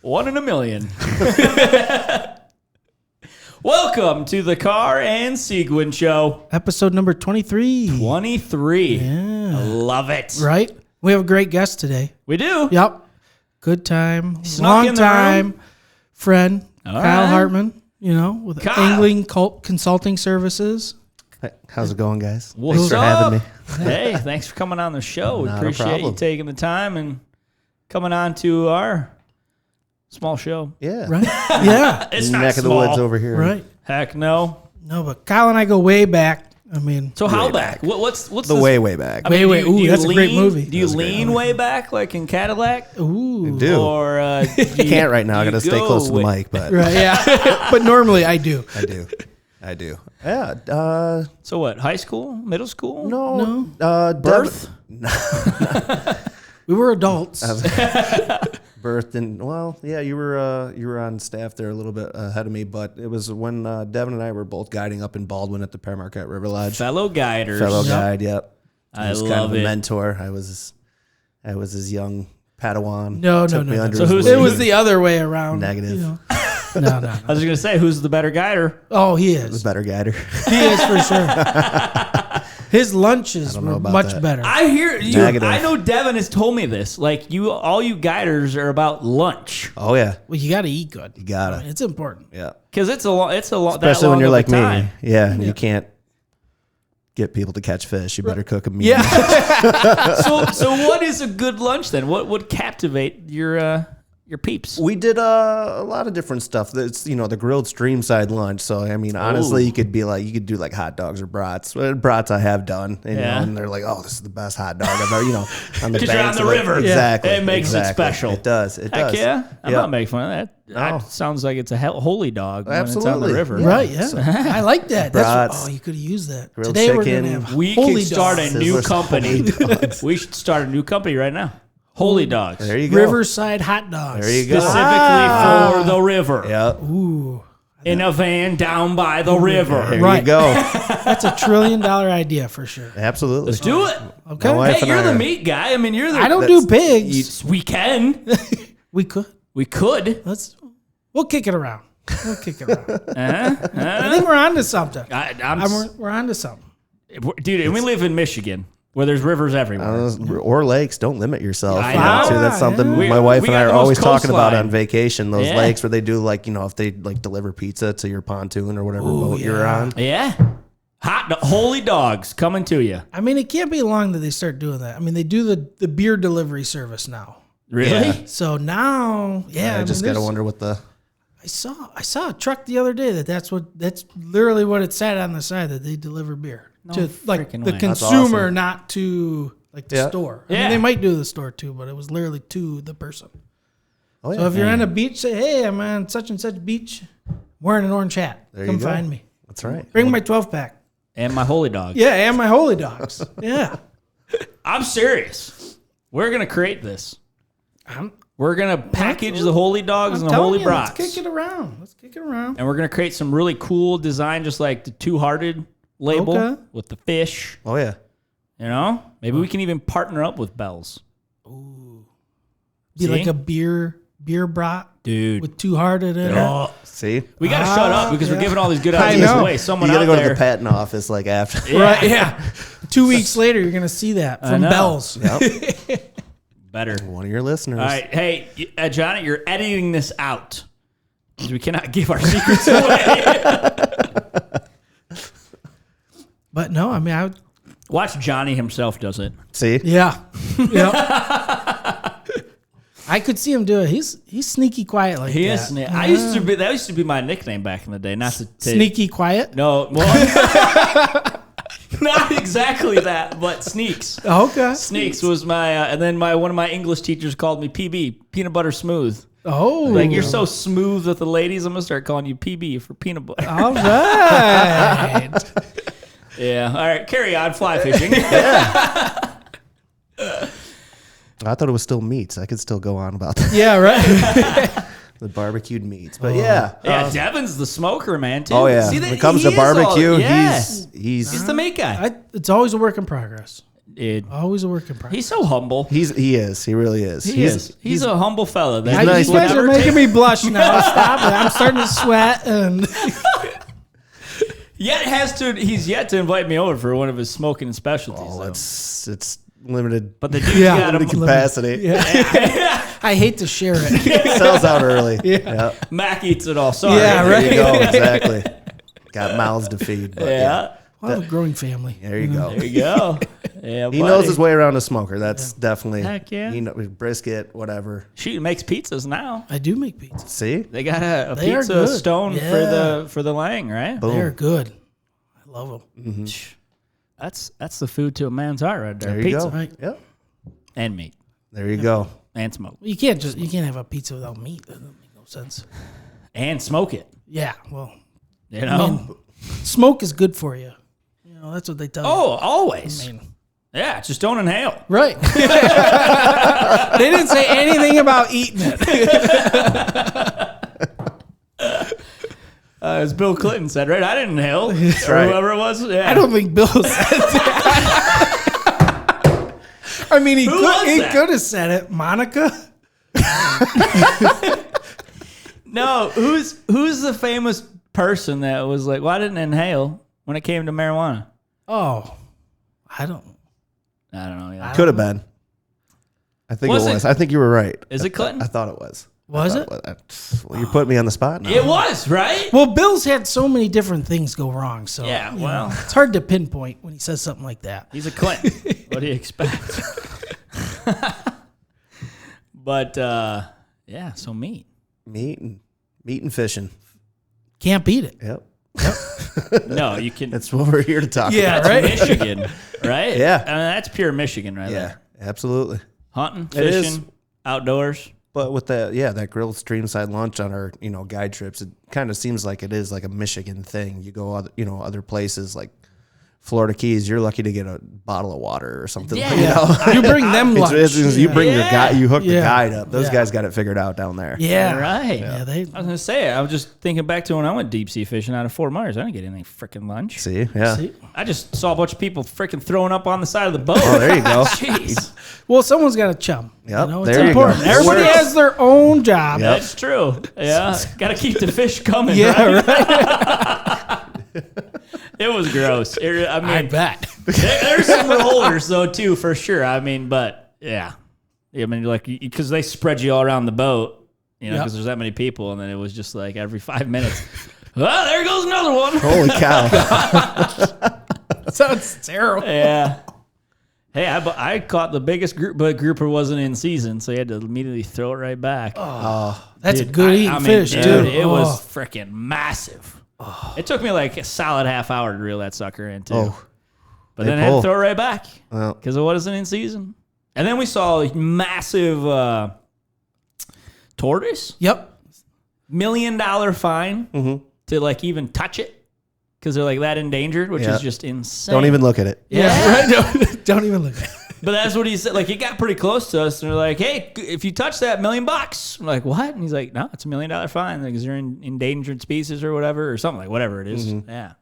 1 in a million. Welcome to the Carr and Seguin Show. Episode number 23. 23. Yeah. I love it. Right? We have a great guest today. We do. Yep. Good time. Snuck in the Long-time friend, All Kyle right. Hartman, with Kyle. Angling Consulting Services. How's it going, guys? What's Thanks for up? having me. Hey, thanks for coming on the show. We Not a appreciate you problem. taking the time and coming on to our small show. Yeah. Right? Yeah. It's not Neck of the small. woods over here. Right. Heck no. No, but Kyle and I go way back. So how Way back? back. What's The this? way back. I mean, Way. do you Ooh, that's a great lean- movie. Do you That's a great lean movie. way back like in Cadillac? Ooh. do. Or I can't right now. I got to stay close to the mic, but Right, yeah. But normally I do. I do. Yeah. So what? High school? Middle school? No. Birth? We were adults. Birth and you were on staff there a little bit ahead of me, but it was when Devin and I were both guiding up in Baldwin at the Pear Marquette River Lodge. Fellow guiders. Guide, yep. I He was kind love of a it. mentor. I was his young Padawan. No. Took me under So his who's- It wing. was the other way around. Negative. No. I was going to say, who's the better guider? Oh, he the is. better guider. He is for sure. His lunches know were about much that. better. I hear you. Negative. I know Devin has told me this. Like all you guiders are about lunch Oh yeah, Well, you got to eat good. you gotta. It's important. Yeah. because it's a long. Especially when you're like me. time. Yeah, and you can't get people to catch fish. You better cook them. Yeah. So what is a good lunch then? What would captivate your peeps? We did a lot of different stuff. That's the grilled streamside lunch. So I mean, honestly, Ooh. you could do like hot dogs or brats. Brats I have done, and they're like, oh, this is the best hot dog I've ever. On the Because you're on banks the of river. Exactly. It makes it special. It does. It Heck does. yeah. I'm Yeah. not making fun of that. That sounds like it's a holy dog when it's on the Absolutely. river. Yeah. Right, yeah. I like that. Brats, You could have used that. grilled Today we're chicken. going to have We holy could start dogs. a new Sizzlers. company. Holy dogs. We should start a new company right now. Holy Dogs. There you go. Riverside hot dogs. There you go. Specifically for the river. Yep. Ooh, In a van down by the river. There Right. you go. that's $1 trillion idea for sure. Absolutely. Let's do it. Okay. My wife Hey, and you're I the are- meat guy. I mean, you're the. I don't do pigs. We can. We could. We could. We'll kick it around. I think Uh-huh. we're on to something. I'm We're on to something. dude, and we live in Michigan where there's rivers everywhere. Or lakes. Don't limit yourself. I know. Too. That's something We- my wife we and got I are the most always talking about coastline. on vacation. Those Yeah. lakes where they do if they deliver pizza to your pontoon or whatever boat you're on. Yeah. Holy Dogs coming to you. I mean, it can't be long that they start doing that. I mean, they do the beer delivery service now. Really? Yeah. So now, I just gotta wonder what the. I saw a truck the other day that's literally what it said on the side, that they deliver beer to like freaking the way. That's consumer, awesome. not to like the Yeah. store. I Yeah. mean, they might do the store too, but it was literally to the person. Oh yeah. So if you're on a beach, say, "Hey, I'm on such and such beach, wearing an orange hat. There Come you go. find me. That's right. Bring my 12-pack. And my Holy Dog. Yeah, and my holy dogs. Yeah, I'm serious. We're going to create this. I'm We're going to package the Holy Dogs and the telling Holy you, Brats. Let's kick it around. And we're going to create some really cool design, just like the Two-Hearted label Okay. with the fish. Oh yeah. Maybe we can even partner up with Bell's. Be See? like a beer brat Dude. with Two-Hearted in it. Oh, See. we got to shut up because we're giving all these good I ideas know. away. Someone You gotta out go there. to the patent office after. Yeah. Right, yeah. 2 weeks later, you're gonna see that from know. Bell's. Yep. Better. One of your listeners. All right. Hey, Johnny, you're editing this out because we cannot give our secrets away. But no, I mean, Watch Johnny himself does it. See. yeah. I could see him do it. He's sneaky quiet like He that. is. That used to be my nickname back in the day. Not to Sneaky quiet. No, well, not exactly that, but Sneaks. Okay. Sneaks was my, and then one of my English teachers called me PB, peanut butter smooth. Oh, Like you're so smooth with the ladies, I'm gonna start calling you PB for peanut butter. all right. Yeah. All right. Carry on. Fly fishing. I thought it was still meats. I could still go on about that. Yeah, right. The barbecued meats. But yeah. Yeah. Devin's the smoker, man. Too. Oh yeah. See, when it comes to he is all- barbecue, yeah. he's He's the meat guy. It's always a work in progress. Always a work in progress. He's so humble. He is. He really is. He's a humble fella. He's nice. You guys are making me blush now. Stop it. I'm starting to sweat. And He's yet to invite me over for one of his smoking specialties. Oh, it's limited. But the dude's got him. Capacity. Yeah. I hate to share it. It sells out early. Yeah. Mac eats it all. Sorry. Yeah, right. There you go. Exactly. Got mouths to feed. But Yeah. I have a growing family. There you go. There you go. Yeah, He knows his way around a smoker. That's definitely. Heck yeah. Brisket, whatever. Shoot, makes pizzas now. I do make pizza. See? They got a They are pizza good. stone Yeah. for the Lang, right? Boom. They're good. I love them. Mm-hmm. That's the food to a man's heart right there. There you Pizza go. Right. Yep. and meat There you go. and smoke You can't have a pizza without meat. That doesn't make no sense. and smoke it. Yeah. Well, You know. I mean, smoke is good for you. You know, that's what they tell you. Always. I mean, Yeah, just don't inhale. right. They didn't say anything about eating it. As Bill Clinton said, right? I didn't inhale. Or right. whoever it was. Yeah. I don't think Bill said that. I mean, he that? could have said it. Monica? No, who's the famous person that was like, well, I didn't inhale when it came to marijuana? Oh, I don't. I don't know. Yeah. Could have been. I think Was it it? was. I think you were right. Is it Clinton? I thought it was. Was I it? thought Well, you're putting me on the spot now. It was, right? Well, Bill's had so many different things go wrong. So Yeah, you know, well. it's hard to pinpoint when he says something like that. He's a Clinton. What do you expect? But, yeah, so meat. Meat and fishing. Can't beat it. Yep. No, you can. That's what we're here to talk Yeah, about. That's right? Michigan, right? Yeah. I mean, that's pure Michigan right Yeah, there. absolutely. Hunting, It is. fishing, outdoors. But with that grilled streamside lunch on our, guide trips, it kind of seems like it is like a Michigan thing. You go other places like Florida Keys, you're lucky to get a bottle of water or something. Yeah. You bring them lunch. You bring your guy, you hook the Yeah. guide up. Those Yeah. guys got it figured out down there. Yeah. Right. Yeah, they. I was gonna say, I was just thinking back to when I went deep sea fishing out of Fort Myers. I didn't get any freaking lunch. See, yeah. See? I just saw a bunch of people freaking throwing up on the side of the boat. Oh, there you go. Jeez, Well, someo's got a chum. Yep, It's there you important. go. Everybody Works. has their own job. Yep. that's true. Yeah, got to keep the fish coming. Yeah, right? right. It was gross. I mean, I bet. there's some rollers though too, for sure. I mean, but yeah, I mean, like because they spread you all around the boat, because Yep. there's that many people, and then it was just like every 5 minutes. Well, there goes another one. Holy cow. Sounds terrible. Yeah. Hey, I caught the biggest group, but grouper wasn't in season, so you had to immediately throw it right back. That's a Dude, good eating I mean, fish, dude. dude. It Oh. was freaking massive. It took me like a solid half hour to reel that sucker in too. Oh. But They then I had to pull. throw it right back Well, because it wasn't in season. And then we saw a massive tortoise, Yep. $1 million fine to like even touch it because they're like that endangered, which Yeah. is just insane. don't even look at it. Yeah. Right. Don't even look at it. But that's what he said. Like, he got pretty close to us, and they're like, "Hey, if you touch that, $1 million." I'm like, "What?" And he's like, "No, it's $1 million fine because you're in endangered species or whatever, or something like whatever it is." Yeah,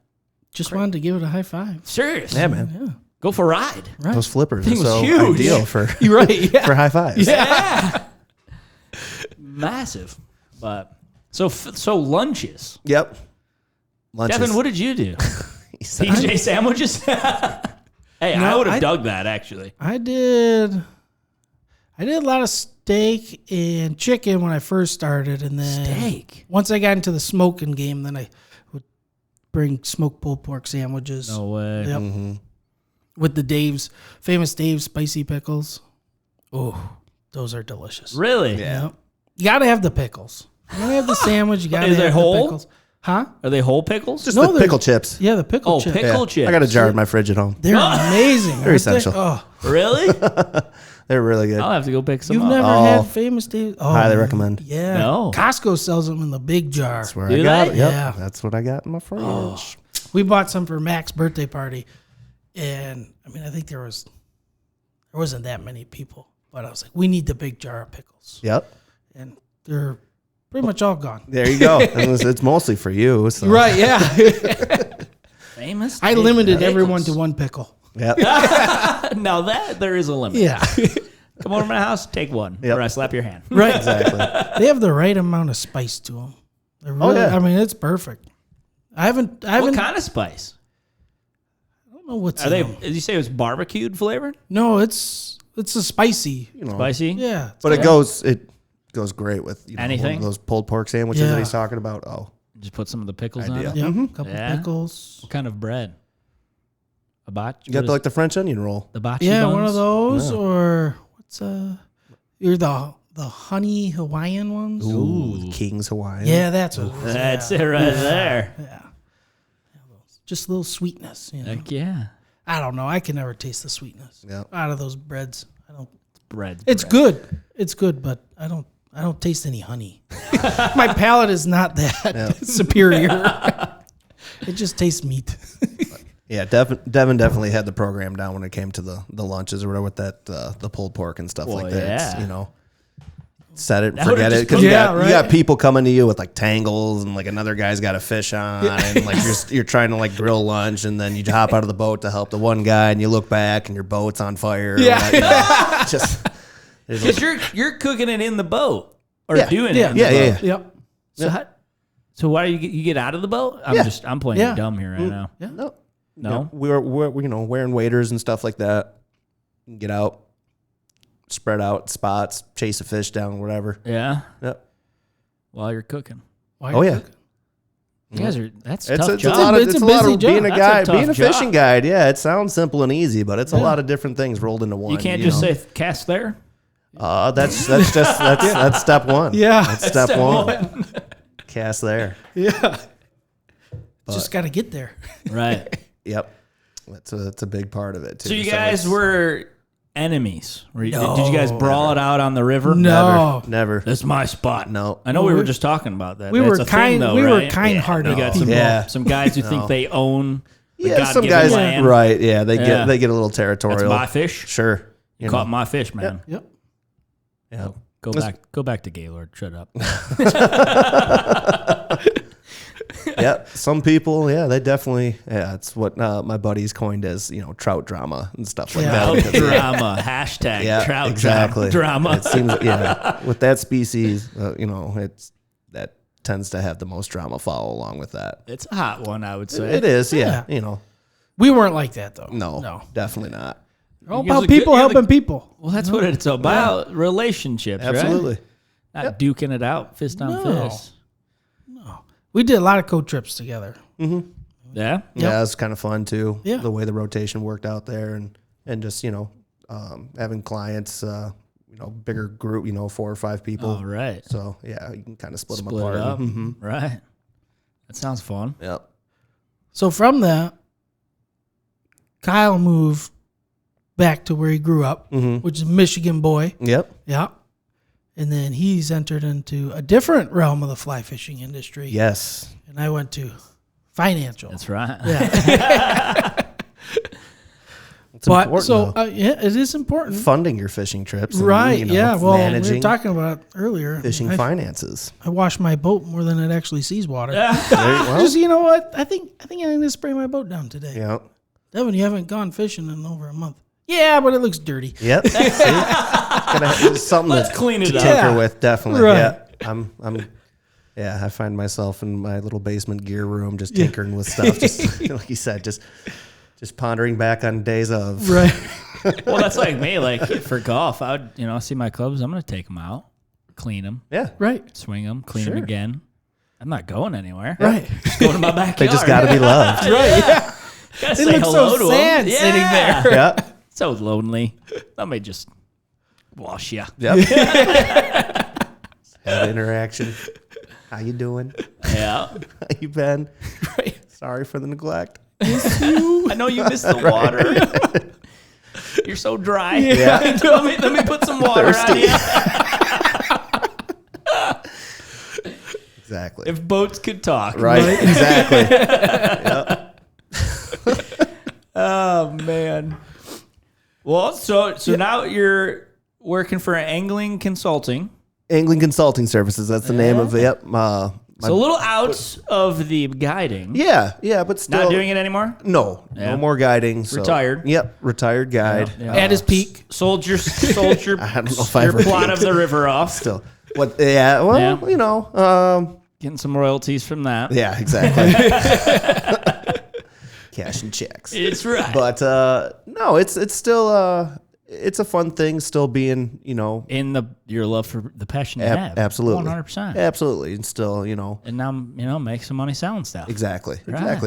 Just wanted to give it a high five. serious. Yeah, man. Yeah. Go for a ride. Right. Those flippers Thing are was so huge. ideal for You're right. Yeah. high fives. Yeah, massive. But so lunches. Yep. Lunches. Devin, what did you do? He said- PJ sandwiches. Hey, I No, would have I- dug that actually. I did a lot of steak and chicken when I first started, and then Steak? once I got into the smoking game, then I would bring smoked pulled pork sandwiches. No way. Yep. With the famous Dave's spicy pickles. Oh, those are delicious. Really? Yep. You gotta have the pickles. You gotta have the sandwich. You gotta Is have it the whole? pickles. Huh? Are they whole pickles? Just No, the they're- pickle chips. Yeah, the pickle chips. pickle chips. I got a jar in my fridge at home. They're amazing. Very aren't they? essential. Oh, Really? They're really good. I'll have to go pick some you've up. never Oh. had famous Dave's? Oh, Highly man. recommend. Yeah. No. Costco sells them in the big jar. That's where Do I got they? it. Yep. Yeah. That's what I got in my fridge. We bought some for Mac's birthday party, and I mean, I think there wasn't that many people, but I was like, we need the big jar of pickles, Yep. and they're pretty much all gone. There you go. And it's mostly for you. So. Right? Yeah. Famous. I limited everyone to one pickle. Yep. Now that there is a limit. Yeah. Come over to my house, take one, Yep. or I slap your hand. Right. Exactly. They have the right amount of spice to them. Really, yeah. I mean, it's perfect. I haven't. What kind of spice? I don't know what's Are in they? them. Did you say it was barbecued flavored? No, it's a spicy. You know, Spicy? Yeah. but it goes great with Anything? one of those pulled pork sandwiches that Yeah. he's talking about. Oh, Just put some of the pickles Idea. on it. Yep. Couple Yeah. pickles. What kind of bread? A botch? you got like the French onion roll. the botchy Yeah, buns? one of those, Yeah. or what's you're the honey Hawaiian ones. Ooh, King's Hawaiian. Yeah, that's what it is. That's yeah. it right there. Yeah. Just a little sweetness. You know? Heck yeah. I don't know. I can never taste the sweetness Yeah. out of those breads. I don't. Bread. It's good. It's good, but I don't taste any honey. My palate is not that superior. It just tastes meat. Yeah, Devin definitely had the program down when it came to the lunches or whatever with that the pulled pork and stuff like that. yeah. It's, you know, set it, That forget would've it, just because put- you Yeah, got right. people coming to you with like tangles and like another guy's got a fish on and like you're trying to like grill lunch and then you hop out of the boat to help the one guy and you look back and your boat's on fire. Yeah. Or whatever. Just Because you're cooking it in the boat or Yeah. doing Yeah. it in Yeah, the yeah, boat. yeah. Yep. So why do you get out of the boat? I'm playing Yeah. dumb here right now. no. No? we're wearing waders and stuff like that. Get out, spread out spots, chase a fish down, whatever. Yeah. Yep. While you're cooking. Why Oh are you yeah. cooking? You guys are that's It's tough a job. lot of It's it's a a lot busy of being a job. guy, That's a tough being a job. fishing guide. Yeah, it sounds simple and easy, but it's a lot of different things rolled into one. You can't you just know? say cast there. That's step one. Yeah. That's step one. Cast there. Yeah. Just got to get there. Right. Yep. That's a big part of it too. So you guys it's- were enemies. Did you No. guys brawl it out on the river? No. never. That's my spot. No. I know we were just talking about that. We That's were a thing, kind. though, We were right? kind-hearted. You got some people. Yeah. some guys who think they own the Yeah, some God-given guys land. right. Yeah, they Yeah. get a little territorial. That's my fish. Sure. You caught my fish, man. Yep. Yeah. Go back to Gaylord. Shut up. Yeah, some people, they definitely, it's what my buddies coined as, trout drama and stuff like Yeah. that. Trout drama. Hashtag Yeah, trout exactly. drama. It seems, with that species, that tends to have the most drama follow along with that. It's a hot one, I would say. It is, Yeah. yeah. We weren't like that though. No, definitely not. All You guys about are people good- you're helping people. Well, that's what it's about. Relationships, Absolutely. right? Not duking it out, fist on No. fist. We did a lot of co-trips together. Yeah? Yeah, it's kind of fun too. Yeah. The way the rotation worked out there and just, having clients, bigger group, 4 or 5 people. All right. So, yeah, you can kind of split them Split apart. it up. Mhm. Right. That sounds fun. Yep. So from that, Kyle moved back to where he grew up, which is a Michigan boy. Yep. Yeah. And then he's entered into a different realm of the fly fishing industry. Yes. And I went to financial. That's right. Yeah. It's But important, so though. it is important. Funding your fishing trips. And, Right. Yeah. Well, we managing were talking about it earlier. fishing I finances. wash my boat more than it actually sees water. Well, Just, you know what? I think I'm going to spray my boat down today. yeah. Devin, you haven't gone fishing in over a month. Yeah, but it looks dirty. Yep. See? It's something Let's to clean it tinker up. Yeah. with, definitely. Right. Yeah. I find myself in my little basement gear room just tinkering with stuff. Just like you said, just pondering back on days of. Right. Well, that's like me. Like for golf, I would, see my clubs. I'm going to take them out, clean them, Yeah. Right. swing them, clean them Sure. again. I'm not going anywhere. Right. Just going to my backyard. They just got to be loved. Right. Yeah. Gotta They say look hello so to 'em. sad sitting Yeah. there. Yeah. So lonely. Let me just wash you. Yep. Have interaction. How you doing? Yeah. How you been? Right. Sorry for the neglect. I know you missed the water. You're so dry. Yeah. let me put some water on you. Exactly. If boats could talk. Right. Exactly. Oh man. Well, so now you're working for Angling Consulting. Angling Consulting Services. That's the name of it. Yep. So a little out of the guiding. Yeah, but still Not doing it anymore? No, Yeah. no more guiding. So, Retired. Yep, retired guide. Yeah. At his peak. Sold your I don't know if I your ever plot peaked. of the river off. Still, what? Yeah, well, Yeah. you know, Getting some royalties from that. yeah, exactly. Cash and checks. It's right. But no, it's still it's a fun thing. Still being, you know, In your love for the passion you have. absolutely, 100%. absolutely, and still, you know. And now, make some money selling stuff. Exactly.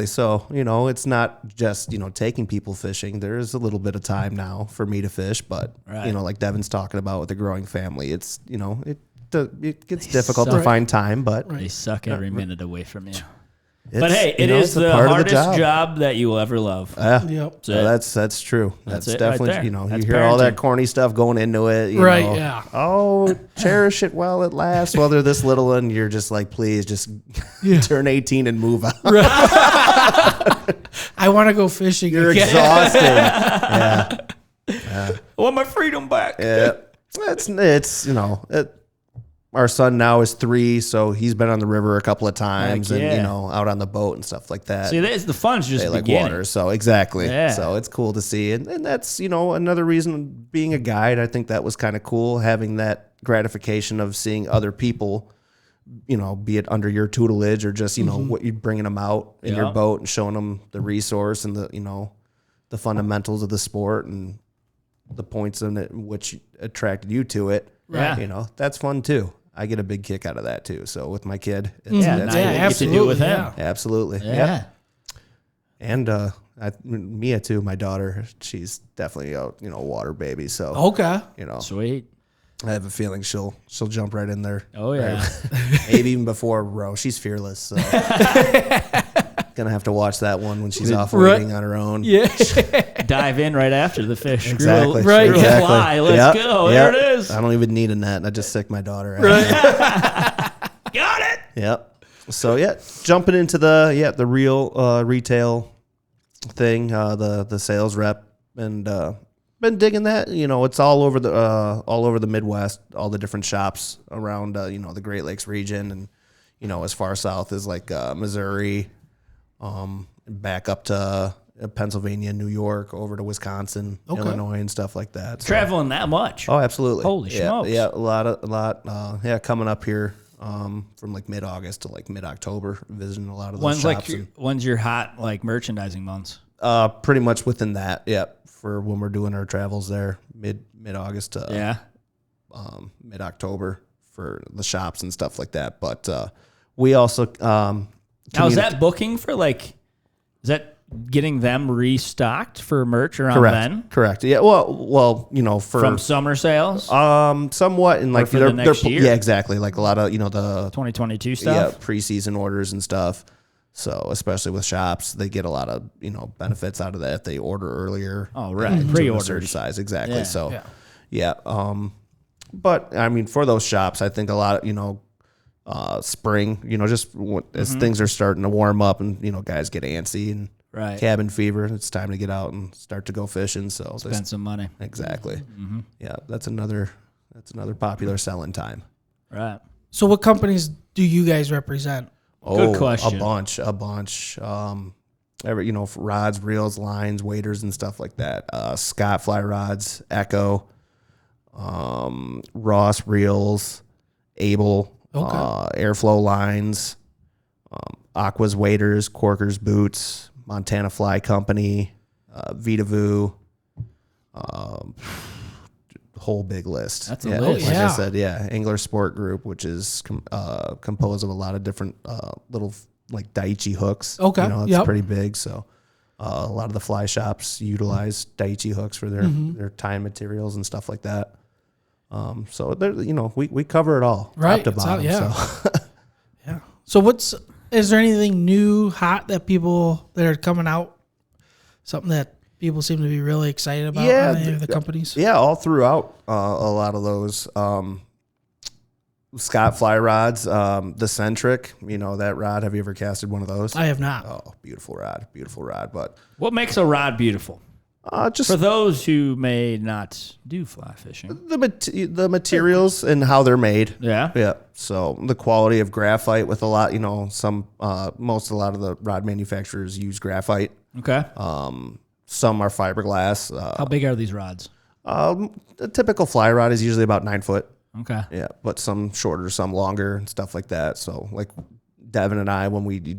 So, you know, it's not just, you know, taking people fishing. There's a little bit of time now for me to fish, but, Right. you know, like Devin's talking about with the growing family, it's, you know, it gets difficult to suck. find time, but They suck every minute away from you. it's, But hey, you it know, is it's a the part of hardest job that you will ever love. Yep. So that's true. That's That's it right definitely, there. you know, That's you hear all that parenting. corny stuff going into it. You Right, know, yeah. Oh, cherish it while it lasts. While they're this little, and you're just like, please just turn 18 and move on. I want to go fishing. You're again. exhausted. Yeah. I want my freedom back. Yeah. It's you know, our son now is 3, so he's been on the river a couple of times, Heck and yeah. you know, out on the boat and stuff like that. See, the fun's just They like beginning. water, so exactly. Yeah. So it's cool to see, and that's, you know, another reason being a guide. I think that was kind of cool, having that gratification of seeing other people, you know, be it under your tutelage or just, you know, what you're bringing them out in your Yeah. boat and showing them the resource and the, you know, the fundamentals of the sport and the points in it which attracted you to it. Right. You know, that's fun too. I get a big kick out of that too. So with my kid, Yeah, that's now cool. you get to do it with him. yeah. Absolutely. Yeah. Yep. And Mia too, my daughter, she's definitely a, you know, water baby. So Okay. you know, Sweet. I have a feeling she'll jump right in there. Oh, yeah. Maybe even before row. She's fearless. So gonna have to watch that one when she's off Right. waiting on her own. Yeah. Dive in right after the fish. Exactly. Right. Screw a Exactly. fly. Let's Yep. go. Yep. There it is. I don't even need a net. I just sick my daughter. Got it. Yep. So yeah, jumping into the real retail thing, the sales rep, and been digging that. You know, it's all over the Midwest, all the different shops around you know, the Great Lakes region, and you know, as far south as like Missouri, back up to Pennsylvania, New York, over to Wisconsin, Illinois, and stuff like that. So- Traveling that much. Oh, absolutely. Holy yeah, smokes. Yeah, a lot. Yeah, coming up here from like mid-August to like mid-October, visiting a lot of those shops. When's your hot merchandising months? Pretty much within that, yeah, for when we're doing our travels there, mid-August to mid-October for the shops and stuff like that. But we also Now, is that booking for is that getting them restocked for merch around then? Correct. Yeah. Well, you know, From summer sales? somewhat in like for the next year? yeah, exactly. Like a lot of, you know, the 2022 stuff? preseason orders and stuff. So especially with shops, they get a lot of, you know, benefits out of that if they order earlier. Oh, right. To a Pre-orders. certain size, exactly. Yeah. So yeah. But I mean, for those shops, I think a lot of, you know, spring, you know, just as things are starting to warm up and, you know, guys get antsy and Right. cabin fever, it's time to get out and start to go fishing. So Spend some money. exactly. Yeah, that's another popular selling time. Right. So what companies do you guys represent? Good question. A bunch. You know, for rods, reels, lines, waders, and stuff like that. Scott Fly Rods, Echo, Ross Reels, Able, Airflow Lines, Aqua's Waders, Corker's Boots, Montana Fly Company, Vitavoo, whole big list. That's a yeah, list. Like Yeah. I said, yeah, Angler Sport Group, which is composed of a lot of different little like Daiichi hooks. Okay, you know, it's yep. pretty big. So a lot of the fly shops utilize Daiichi hooks for their tying materials and stuff like that. So there, you know, we cover it all, Right, top to it's out- bottom. yeah. So. Yeah. So is there anything new, hot that are coming out? Something that people seem to be really excited about? Yeah, on any of the companies. Yeah, all throughout a lot of those. Scott Fly Rods, the Centric, you know, that rod. Have you ever casted one of those? I have not. Oh, beautiful rod. But What makes a rod beautiful? Just For those who may not do fly fishing. the materials and how they're made. Yeah. Yeah. So the quality of graphite with a lot, a lot of the rod manufacturers use graphite. Okay. Some are fiberglass. How big are these rods? A typical fly rod is usually about 9 foot. Okay. Yeah, but some shorter, some longer, and stuff like that. So like Devin and I, when we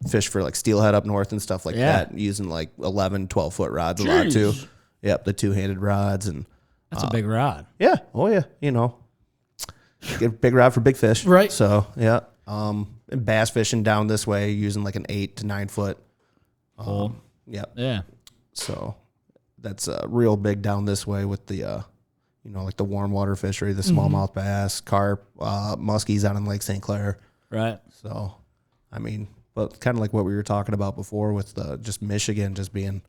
fish for like steelhead up north and stuff like that, using like 11, 12-foot rods a lot too. Yep, the two-handed rods. And that's a big rod. yeah. Oh, yeah. Get a big rod for big fish. Right. So, yeah. And bass fishing down this way using like an 8 to 9 foot. Yep. Yeah. So that's real big down this way with the, like the warm water fishery, the smallmouth bass, carp, muskies out in Lake St. Clair. Right. So, I mean, but kind of like what we were talking about before with just Michigan just being,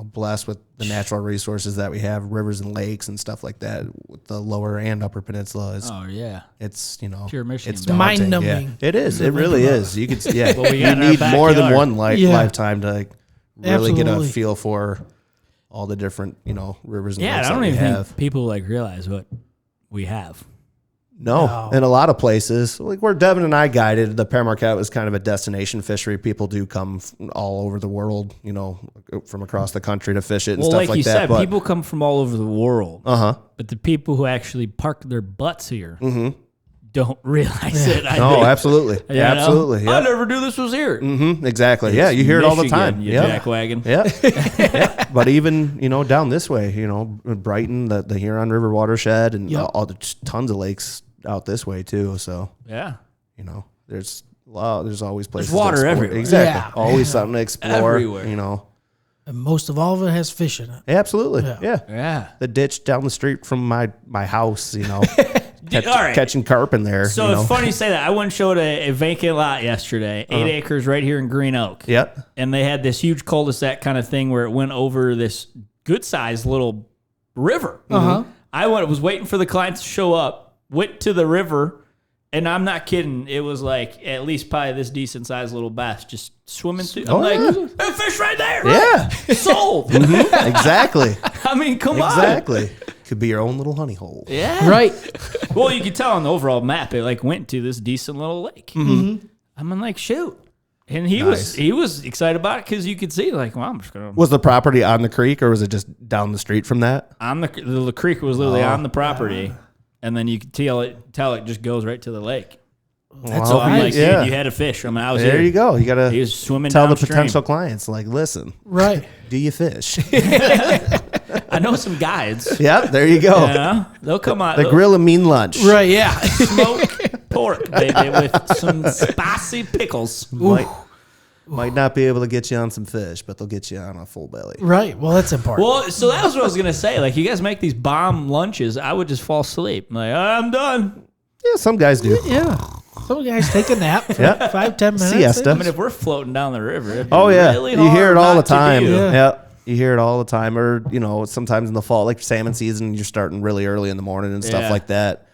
blessed with the natural resources that we have, rivers and lakes and stuff like that with the lower and upper peninsula. Oh, yeah. It's, Pure Michigan. it's Mind daunting. numbing. Yeah. It is. It really is. You could, yeah. Well, we you got in our need more than backyard. one lifetime to really get a Absolutely. feel for all the different, rivers and Yeah, lakes I don't that we even have. think people realize what we have. No, in a lot of places, like where Devin and I guided, the Pear Marquette was kind of a destination fishery. People do come all over the world, from across the country to fish it and Well, stuff like like you that. said, people come from all over the world. But the people who actually park their butts here don't realize it. I No, think. absolutely, You know? absolutely. I Yep. never knew this was here. Exactly. Yeah, you hear it all the Michigan, time. You Yeah, jackwagon. yeah. But even down this way, Brighton, the Huron River watershed, and all the tons of lakes out this way too. So Yeah. there's always places. There's water to explore. everywhere. Exactly. Yeah. Always something to explore. Everywhere. And most of all of it has fish in it. Absolutely. Yeah. Yeah. The ditch down the street from my house, All right. catching carp in there. So it's funny you say that. I went and showed a vacant lot yesterday, 8 acres right here in Green Oak. Yep. And they had this huge cul-de-sac kind of thing where it went over this good-sized little river. I was waiting for the clients to show up, went to the river, and I'm not kidding. It was like at least probably this decent-sized little bass just swimming through. I'm like, "Hey, fish right there. Yeah. Right? Sold. Exactly. I mean, come on. Exactly. Could be your own little honey hole. Yeah. Right. Well, you could tell on the overall map, it went to this decent little lake. I'm like, shoot. And he was excited about it because you could see, well, I'm just going to. Was the property on the creek or was it just down the street from that? On the creek was literally on the property. And then you could tell it just goes right to the lake. So I'm like, dude, you had a fish. I mean, I was There here. you go. You got He to was swimming tell the downstream. potential clients, listen, Right. do you fish? I know some guides. Yep, there you go. They'll come out. The grill a mean lunch. Right. Yeah. Smoked pork, baby, with some spicy pickles. Might not be able to get you on some fish, but they'll get you on a full belly. Right. Well, that's important. Well, so that was what I was gonna say. You guys make these bomb lunches. I would just fall asleep. I'm done. Yeah, some guys do. Yeah. Some guys take a nap for 5-10 minutes. Siesta. I mean, if we're floating down the river, it'd be really you hear hard it all the not to time. do. Yeah. You hear it all the time, or sometimes in the fall, like salmon season, you're starting really early in the morning and stuff like that.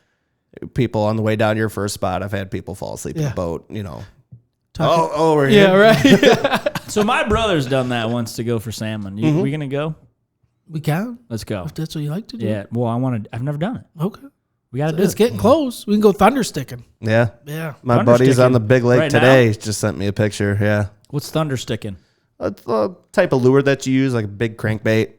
People on the way down your first spot, I've had people fall asleep in the boat. Over here. Yeah. Right. So my brother's done that once to go for salmon. We gonna go? We can. Let's go. If that's what you like to do. Yeah. Well, I've never done it. Okay. We gotta do It's it. getting close. We can go thundersticking. Yeah. Yeah. My buddies on the big lake right today just sent me a picture. Yeah. What's thundersticking? A type of lure that you use, like a big crankbait,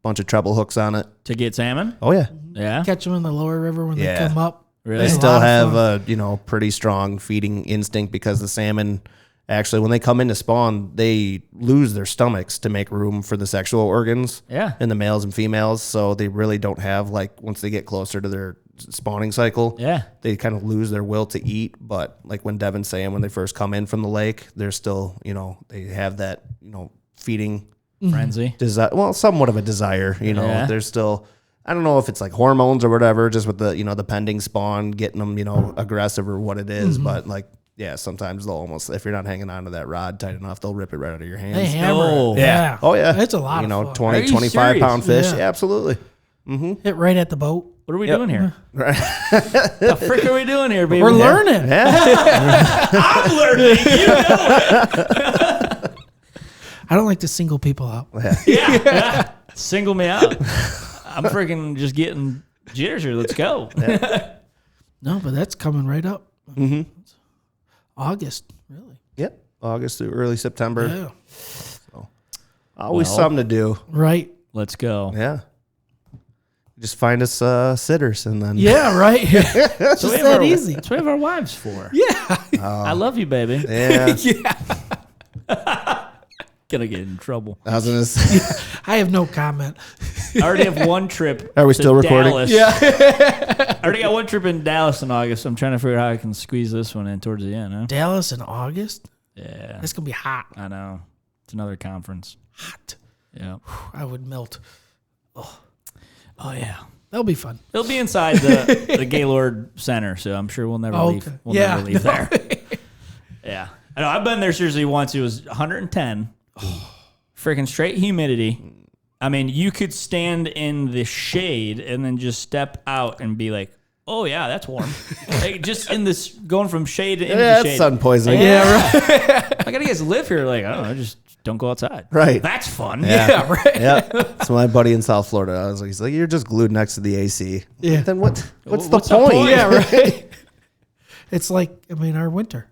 bunch of treble hooks on it. To get salmon? Oh, yeah. Yeah. Catch them in the lower river when they come up. Really? They Yeah. still A lot have of a pretty strong feeding instinct because the salmon actually, when they come in to spawn, they lose their stomachs to make room for the sexual organs in the males and females. So they really don't have, once they get closer to their spawning cycle, they kind of lose their will to eat. But when Devin's saying, when they first come in from the lake, they're still, they have that, feeding frenzy. Desire, well, somewhat of a desire, There's still, I don't know if it's hormones or whatever, just with the, the pending spawn, getting them, aggressive or what it is. But sometimes they'll almost, if you're not hanging onto that rod tight enough, they'll rip it right out of your hands. They hammer. Oh. Yeah. Oh, yeah. It's a lot of fun. 20, Are you 25 pound fish. serious? Yeah, absolutely. Hit right at the boat. What are we doing here? The frick are we doing here, baby? We're learning. Yeah. I'm learning. You know it. I don't like to single people out. Yeah. Single me out. I'm freaking just getting jitters here. Let's go. No, but that's coming right up. Mm-hmm. August, really. Yep. August through early September. Yeah. So, always something to do. Right. Let's go. Yeah. Just find us sitters and then. Yeah, right. It's just that easy. That's what we have our wives for. Yeah. I love you, baby. Yeah. Gonna get in trouble. I was gonna say. I have no comment. I already have one trip. Are we still recording? Dallas. Yeah. I already got one trip in Dallas in August. I'm trying to figure out how I can squeeze this one in towards the end. Huh? Dallas in August? Yeah. It's going to be hot. I know. It's another conference. Hot. Yeah. I would melt. Oh, yeah. That'll be fun. It'll be inside the Gaylord Center, so I'm sure we'll never leave. Okay. We'll never leave there. Yeah. I know. I've been there seriously once. It was 110. Freaking straight humidity. I mean, you could stand in the shade and then just step out and be like, oh, yeah, that's warm. Like, just in this, going from shade to into Yeah, shade. that's sun poisoning. Yeah, right. Like, how do you guys live here? Like, I don't know, just don't go outside. Right. That's fun. Yeah. right. Yeah. So my buddy in South Florida, I was like, he's like, you're just glued next to the AC. Yeah. Then what's What's the the point? point? Yeah, right. It's like, I mean, our winter.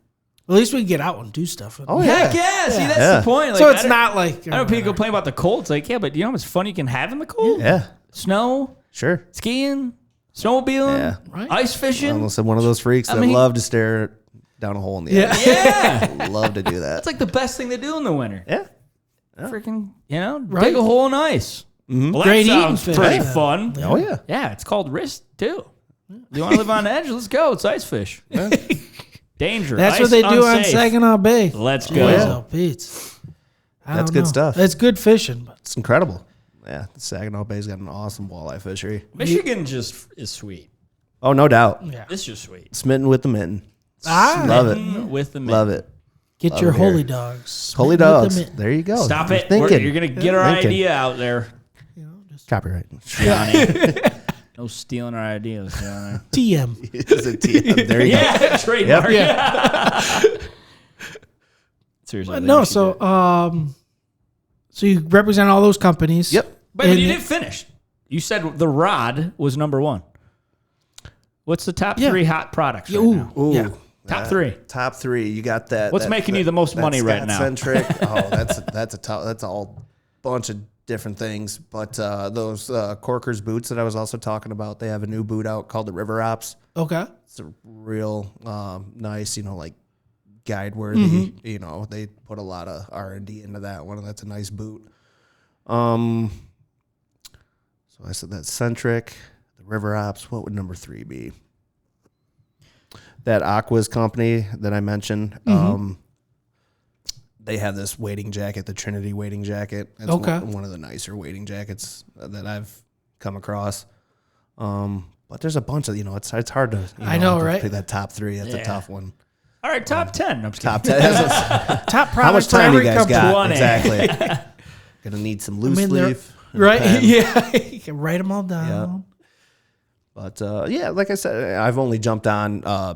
At least we can get out and do stuff. Oh, Heck yeah. yeah. See, that's Yeah. the point. Like, So it's I don't- not like. I know people complain about the cold. It's like, yeah, but you know how much fun you can have in the cold? Yeah. Snow, Sure. skiing, snowmobiling, Yeah. Right. ice I fishing. almost said one of those freaks that mean- love to stare down a hole in the Yeah. Yeah. Love to do that. That's like the best thing to do in the winter. Yeah. Freaking, dig Right. a hole in ice. Mm-hmm. Well, Great that eating sounds fish. pretty Yeah. fun. Oh, yeah. Yeah, it's called wrist, too. You want to live on the edge? Let's go. It's ice fish. Danger. That's Ice, what they do on unsafe. Saginaw Bay. Let's go. Jeez, yeah. oh, Pete's. I That's don't good know. stuff. That's good fishing. But It's incredible. Yeah. The Saginaw Bay's got an awesome walleye fishery. Michigan just is sweet. Oh, no doubt. yeah. It's just sweet. Smitten with the mitten. Ah, Love it. With the Love it. get Love your it here. holy dogs. Holy Smitten with dogs. the mint. There you go. Stop You're it. Thinking. You're going to get our Thinking. idea out there, You know, just Copyright. Johnny. No stealing our ideas, Johnny. TM. Is it TM? There you go. Yeah, trademark. Yeah. Seriously. No, they should do it. so you represent all those companies. Yep. Wait, but and- you didn't finish. You said the rod was number one. What's the top Yeah. three hot products right Ooh, now? Ooh. yeah. Top three. Top three. You got that. What's making you the most that money right now? Centric. Oh, that's a whole bunch of different things. But those Corkers boots that I was also talking about, they have a new boot out called the River Ops. Okay. It's a real nice, like guide worthy. Mm-hmm. They put a lot of R&D into that one, and that's a nice boot. So I said that Centric, the River Ops. What would number three be? That Aquas company that I mentioned. They have this wading jacket, the Trinity wading jacket. It's Okay. one of the nicer wading jackets that I've come across. But there's a bunch of, it's hard to, I know, to right? pick that top three. That's Yeah. a tough one. All right, top 10. I'm just Top kidding. 10. Top product How much for time you every guys company. got? 20. Exactly. Gonna need some loose mean, they're- leaf. and Right? pen. Yeah. You can write them all down. But like I said, I've only jumped on. I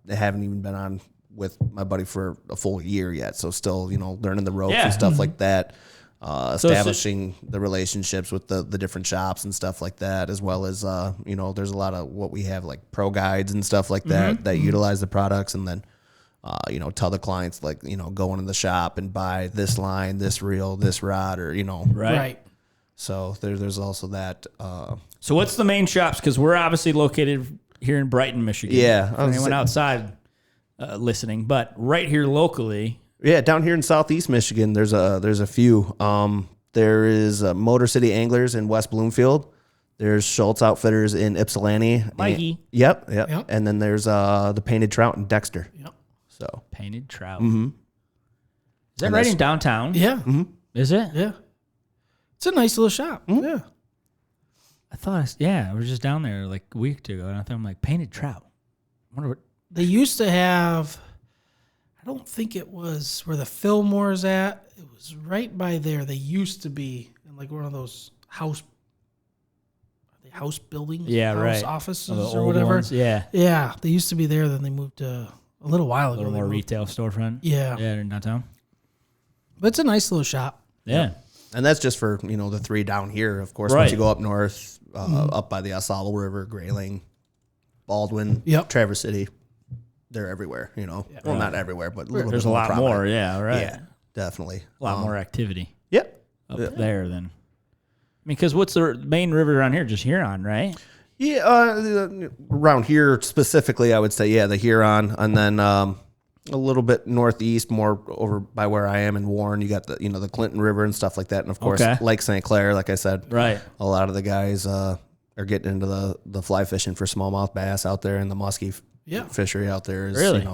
haven't even been on with my buddy for a full year yet. So still, learning the ropes Yeah. and stuff like that. it's- Establishing the relationships with the different shops and stuff like that, as well as there's a lot of what we have like pro guides and stuff like that that utilize the products, and then tell the clients like go into the shop and buy this line, this reel, this rod, or Right. Right. So there's also that. So what's the main shops? Because we're obviously located here in Brighton, Michigan. Yeah, For I was anyone saying- outside listening, but right here locally. Yeah, down here in Southeast Michigan, there's a few. There is Motor City Anglers in West Bloomfield. There's Schultz Outfitters in Ypsilanti. Mikey. Yep. Yep. And then there's the Painted Trout in Dexter. Yep. So Painted Trout. Mm-hmm. Is that And right that's- in downtown? Yeah. Is it? Yeah. It's a nice little shop. Yeah. I thought, I was just down there like a week ago, and I thought I'm like Painted Trout. I wonder what. They used to have, I don't think it was where the Fillmore's at. It was right by there. They used to be in like one of those house buildings. Yeah, house right. offices The or old whatever. ones, yeah. Yeah, they used to be there. Then they moved a little while A ago. little they more moved. retail storefront. Yeah. Yeah, in downtown. But it's a nice little shop. Yeah. And that's just for, the 3 down here. Of course, Right. once you go up north, up by the Osable River, Grayling, Baldwin, Traverse City, they're everywhere, Well, not everywhere, but a little There's bit a lot prominent. more. Yeah, right. Yeah, definitely. A lot more activity Yep. up there than. Because what's the main river around here? Just Huron, right? Yeah, around here specifically, I would say, the Huron, and then a little bit northeast, more over by where I am in Warren, you got the the Clinton River and stuff like that, and of course Lake St. Clair, like I said, Right. A lot of the guys are getting into the fly fishing for smallmouth bass out there, and the muskie fishery out there is Really?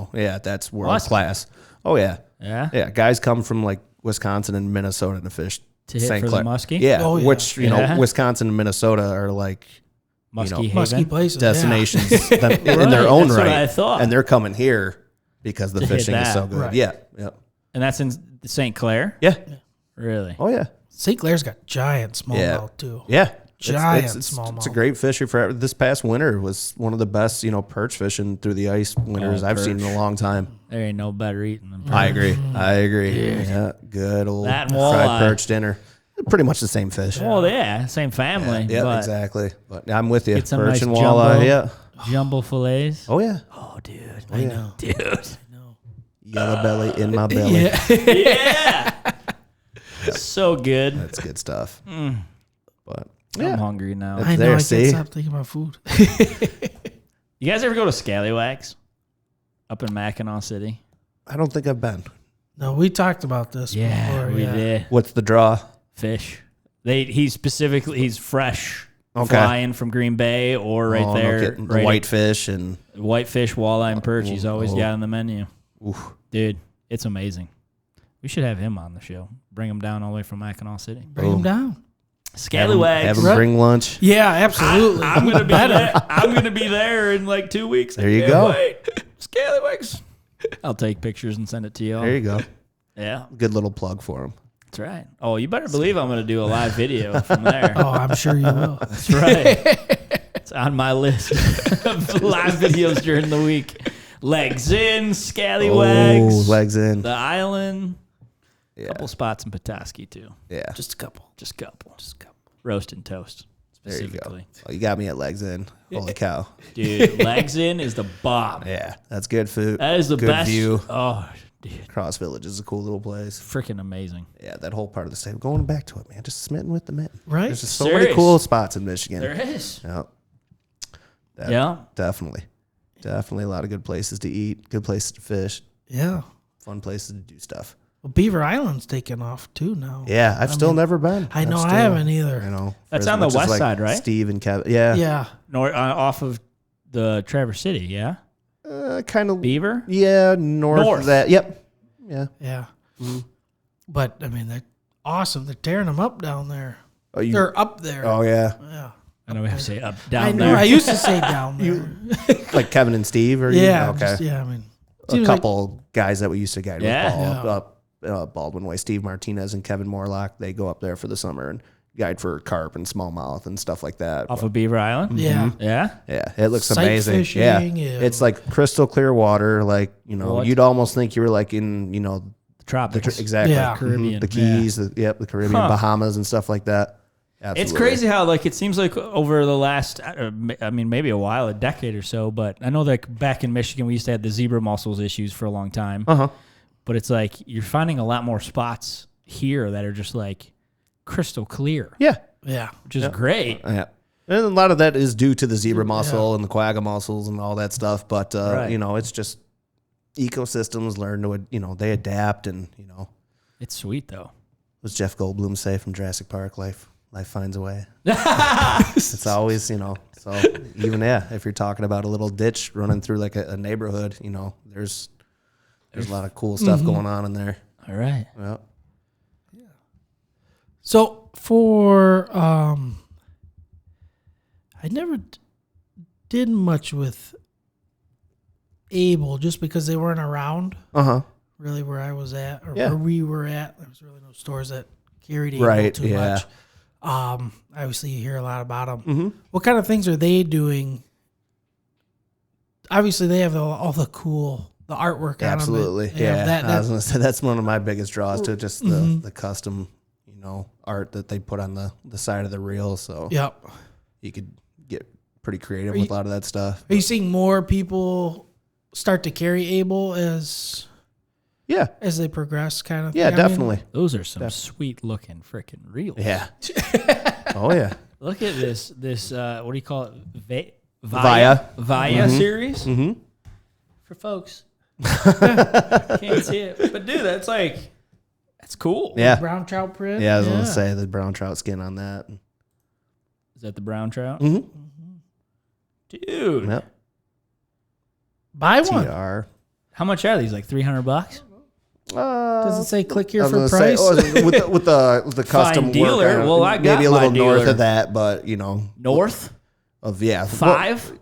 That's world class. Oh yeah, Yeah. Guys come from like Wisconsin and Minnesota to fish To hit St. for Clair. the muskie? Yeah, Oh, yeah. which Wisconsin and Minnesota are like Muskie Musky Haven. places. destinations in Right, their own that's right. what I thought. And they're coming here because the To hit fishing is that. so good. Right. Yeah. Yep. And that's in St. Clair? Yeah. Really? Oh yeah. St. Clair's got giant smallmouth too. Yeah. Giant It's smallmouth. a great fishery for this past winter was one of the best, perch fishing through the ice winters I've seen in a long time. There ain't no better eating than perch. I agree. Yeah. Good old That and fried walleye. perch dinner. Pretty much the same fish. Well, yeah, same family. Yeah, but exactly. But I'm with you. Get some Perch nice and jumbo. walleye. Yeah. Jumbo fillets. Oh yeah. Oh, dude. I know. Dude. Yellow belly in my belly. Yeah. So good. That's good stuff. But I'm hungry now. It's I know. there, I see? can't stop thinking about food. You guys ever go to Scallywags up in Mackinac City? I don't think I've been. No, we talked about this before. we did. What's the draw? Fish. He's fresh. Okay. Flying from Green Bay or right Oh, no there. kidding. The right whitefish and Whitefish, walleye, and perch. He's always got on the menu. oof. Dude, it's amazing. We should have him on the show. Bring him down all the way from Mackinac City. Bring them down. Scallywags. Have 'em bring lunch. Yeah, absolutely. I'm gonna be there. I'm gonna be there in like 2 weeks. There you go. Wait. Scallywags. I'll take pictures and send it to you all. There you go. Yeah, Good little plug for him. that's right. Oh, you better believe I'm gonna do a live video from there. Oh, I'm sure you will. That's right. It's on my list of live videos during the week. Legs in, Scallywags. Oh, legs in. The island. Yeah. Couple spots in Petoskey too. Yeah. Just a couple. Just a couple. Roast and toast. There you go. Specifically. Oh, you got me at legs in. Holy cow. Dude, Legs in is the bomb. Yeah. That's good food. That is the good best. view. Oh, dude. Cross Village is a cool little place. Freaking amazing. Yeah, that whole part of the state. Going back to it, man. Just smitten with the mitten. Right? There's just so Serious. many cool spots in Michigan. There is. Yeah. Yeah. Definitely. Definitely a lot of good places to eat, good places to fish, Yeah. fun places to do stuff. Well, Beaver Island's taking off too now. Yeah, I've still never been. I know I've I still- haven't either. You know, That's on the which is west side, right? Steve and Kevin. Yeah. Yeah. Off of the Traverse City, yeah? Kind of. Beaver? Yeah, north of that. Yep. Yeah. Yeah. But I mean, they're awesome. They're tearing them up down there. Oh, you, They're up there. oh yeah. Yeah. I know we have to say up, I down know. there. I used to say down there. Like Kevin and Steve, or Yeah. okay. Just, yeah. I mean, A seems like- couple guys that we used to guide Yeah. with up Baldwin Way. Steve Martinez and Kevin Morlock. They go up there for the summer and guide for carp and smallmouth and stuff like that. Off of Beaver Island? yeah. Yeah? Yeah, it looks Sight amazing. fishing, yeah. yeah. It's like crystal clear water. Like What? you'd almost think you were like in The tropics. exactly Yeah. Caribbean, the Keys, the Caribbean, Huh. Bahamas, and stuff like that. Absolutely. It's crazy how it seems like over the last, maybe a while, a decade or so, but I know that back in Michigan we used to have the zebra mussels issues for a long time. Uh-huh. But it's like you're finding a lot more spots here that are just like crystal clear, Yeah, Yeah. which is great. yeah. And a lot of that is due to the zebra mussel and the quagga mussels and all that stuff. But Right. it's just ecosystems learn to they adapt, and It's sweet though. what does Jeff Goldblum say from Jurassic Park? Life finds a way. It's always, so even, if you're talking about a little ditch running through like a neighborhood, there's a lot of cool stuff going on in there. All right. Yeah. So for I never did much with Able just because they weren't around Uh-huh. really where I was at or Yeah. where we were at. There was really no stores that carried Able Right, too yeah. much. Obviously you hear a lot about them. Mm-hmm. What kind of things are they doing? Obviously they have all the cool artwork on them. Absolutely. Yeah. I was going to say that's one of my biggest draws to just the custom, art that they put on the side of the reel. So Yep. you could get pretty creative with a lot of that stuff. Are you seeing more people start to carry Able as they progress kind of thing? Yeah, definitely. Those are some sweet looking freaking reels. Yeah. Oh, yeah. Look at this, what do you call it? Via series? Mm-hmm. For folks. Can't see it. But dude, that's cool. Yeah. Brown trout print. Yeah, I was going to say the brown trout skin on that. Is that the brown trout? Mm-hmm. Dude. Yep. Buy one. TR. How much are these? Like $300? Does it say click here I was for gonna price? Say, with the custom Fine dealer. work, Well, I got maybe a little my north dealer. of that, but North? of 5?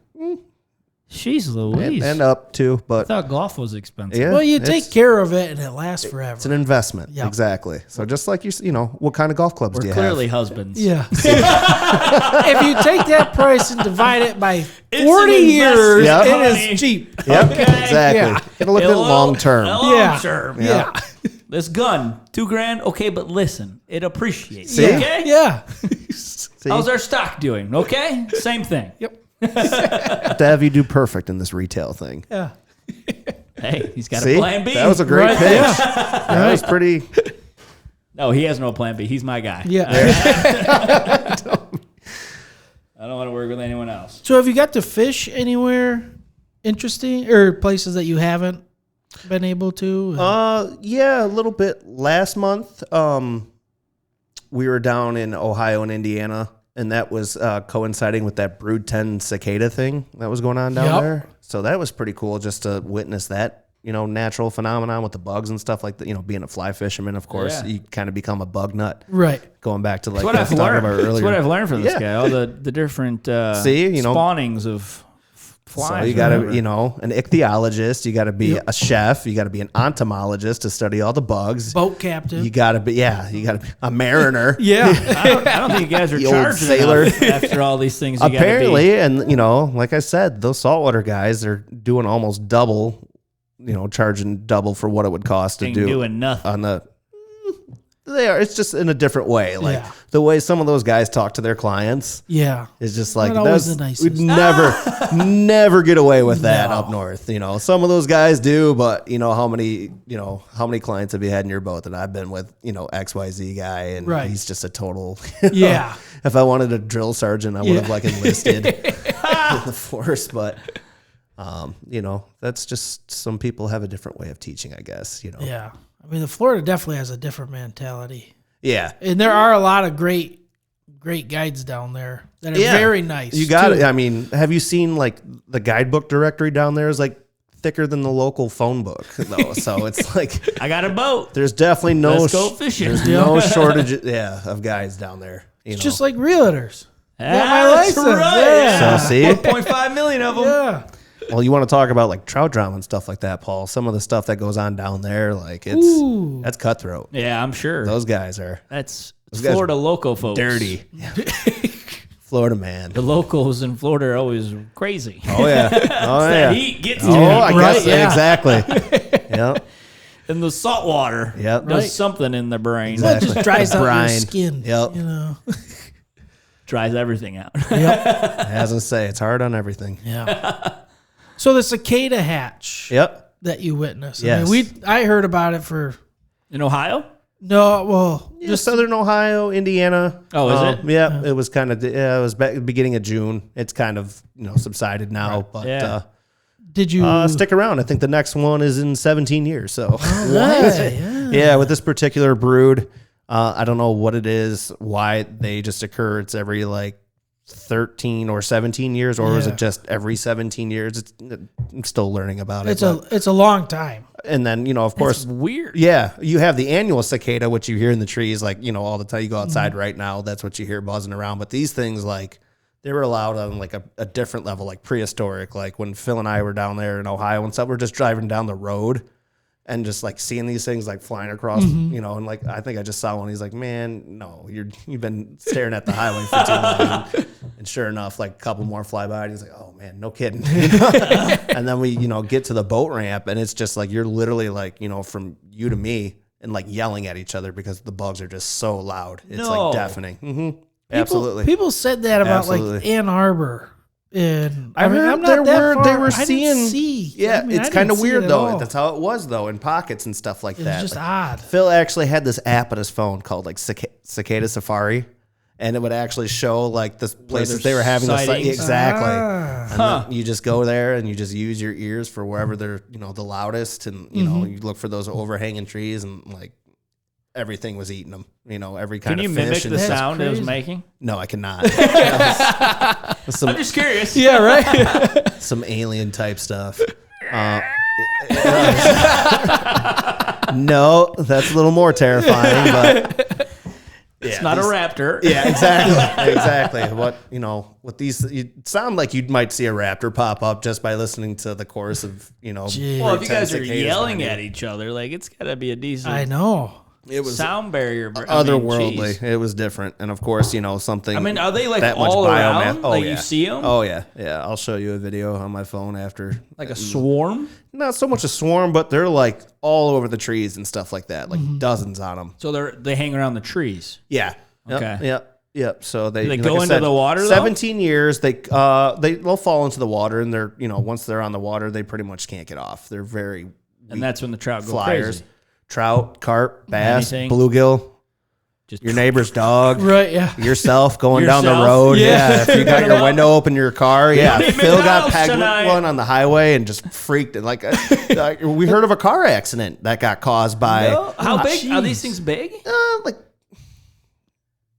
Jeez Louise. and up too, I but thought golf was expensive. yeah, Well, you it's- take care of it and it lasts forever. It's an investment, Yep. exactly. So just like what kind of golf clubs do We're you clearly have? husbands. Yeah. If you take that price and divide it by It's 40 an years, investment, it honey. is cheap. Yep, Okay. exactly. Yeah. Gotta look at it long term. Yeah. Term. Yeah. This gun, $2,000. Okay, but listen, it appreciates. See? Okay. Yeah. See, How's our stock doing? Okay, same thing. Yep. to have you do perfect in this retail thing. Yeah. Hey, he's got See, a plan B. that was a great Right, pitch. yeah. That was pretty. No, he has no plan B. He's my guy. Yeah. I don't want to work with anyone else. So have you got to fish anywhere interesting or places that you haven't been able to? Yeah, a little bit. Last month, we were down in Ohio and Indiana, and that was coinciding with that Brood 10 cicada thing that was going on down Yep. there. So that was pretty cool just to witness that, natural phenomenon with the bugs and stuff like that. Being a fly fisherman, of course, Yeah. you kind of become a bug nut. Right. Going back to That's like what I've we talked learned. about earlier. That's what I've learned from this Yeah. guy. All the different spawnings of flies. So you got to, an ichthyologist. You got to be a chef. You got to be an entomologist to study all the bugs. Boat captain. You got to be, you got to be a mariner. Yeah. I don't think you guys are The old charging sailor. enough after all these things. You Apparently, and like I said, those saltwater guys are doing almost double, charging double for what it would cost to ain't do doing nothing. on the. They are. It's just in a different way. Like Yeah. the way some of those guys talk to their clients Yeah. is just like Not always that's the nicest. we'd never get away with that up north. Some of those guys do, but how many clients have you had in your boat that I've been with? XYZ guy, and Right. he's just a total. Yeah. If I wanted a drill sergeant, I would have enlisted in the force, but. That's just some people have a different way of teaching, I guess. Yeah. I mean, the Florida definitely has a different mentality. Yeah. And there are a lot of great guides down there that are very nice. You got too. it. I mean, have you seen the guidebook directory down there is thicker than the local phone book though. So it's I got a boat. there's definitely no Let's go fishing. There's no shortage of guides down there. It's just like realtors. That's my license. right. Yeah. So see? 1.5 million of them. Yeah. Well, you want to talk about trout drama and stuff like that, Paul. Some of the stuff that goes on down there, that's cutthroat. Yeah, I'm sure. Those guys are That's those guys Florida local folks. dirty. Florida man. The locals in Florida are always crazy. Oh yeah. Oh That yeah. heat gets Oh, to I you. guess yeah. exactly. Yep. And the salt water Yep. does Right. something in the brain. Well, it just dries out your Brine. skin. Yep. Dries everything out. As I say, it's hard on everything. Yeah. So the cicada hatch Yep. that you witnessed. Yes. I mean, I heard about it for In Ohio? Just Southern Ohio, Indiana. Oh, is it? Yeah, it was kind of. It was beginning of June. It's kind of subsided now, but Yeah. did you stick around. I think the next one is in 17 years. So yeah. yeah, with this particular brood, I don't know what it is, why they just occur. It's every 13 or 17 years, or is Yeah. it just every 17 years? I'm still learning about it. It's a long time. And then, of course, It's weird. yeah, you have the annual cicada, which you hear in the trees, all the time. You go outside right now, that's what you hear buzzing around. But these things, they were allowed on a different level, prehistoric. When Phil and I were down there in Ohio and stuff, we're just driving down the road, and just like seeing these things like flying across, you know, and like I think I just saw one. He's like, man, no, you've been staring at the highway for too long. And sure enough, like a couple more fly by, and he's like, oh man, no kidding. And then we, you know, get to the boat ramp, and it's just like you're literally like, you know, from you to me, and like yelling at each other because the bugs are just so loud. It's like deafening. Absolutely. People said that about like Ann Arbor. And I heard I'm not that far. they were I didn't seeing. see. Yeah, I mean, it's I kind of didn't see weird it at though. all. That's how it was though, in pockets and stuff like It that. was just Like, odd. Phil actually had this app on his phone called like Cicada Safari, and it would actually show like the places they were having the sightings. exactly. And then you just go there and you just use your ears for wherever they're, you know, the loudest, and you know, you look for those overhanging trees, and like everything was eating them. You know, every kind Can of you fish. mimic And the sound it was making? No, I cannot. I'm just curious. Yeah, right. Some alien type stuff. No, that's a little more terrifying, but It's not a raptor. yeah, exactly. What, you know, with these, you sound like you might see a raptor pop up just by listening to the chorus of, you know. Well, if you guys are cicadas yelling behind at each other, like it's got to be a decent I know. you. It was sound barrier. otherworldly. It was different, and of course, you know, something. I mean, are they like that much all around? Oh, Like yeah. you see them? Oh yeah, yeah. I'll show you a video on my phone after. Like a swarm? Not so much a swarm, but they're like all over the trees and stuff like that, like dozens on them. So they hang around the trees. Yeah. Yep, Okay. Yep. So Do they like go I into said, the water, though? 17 years. They'll fall into the water, and they're, you know, once they're on the water, they pretty much can't get off. They're very And that's when the trout go flyers. crazy. Trout, carp, bass, Anything. bluegill, Just your neighbor's dog, Right, yeah. yourself going down the Yourself? road. Yeah. Yeah. If you got your window open in your car, yeah. need Phil got McDonald's pegged with tonight. one on the highway and just freaked. And like we heard of a car accident that got caused by How big are jeez. these things? Big? like.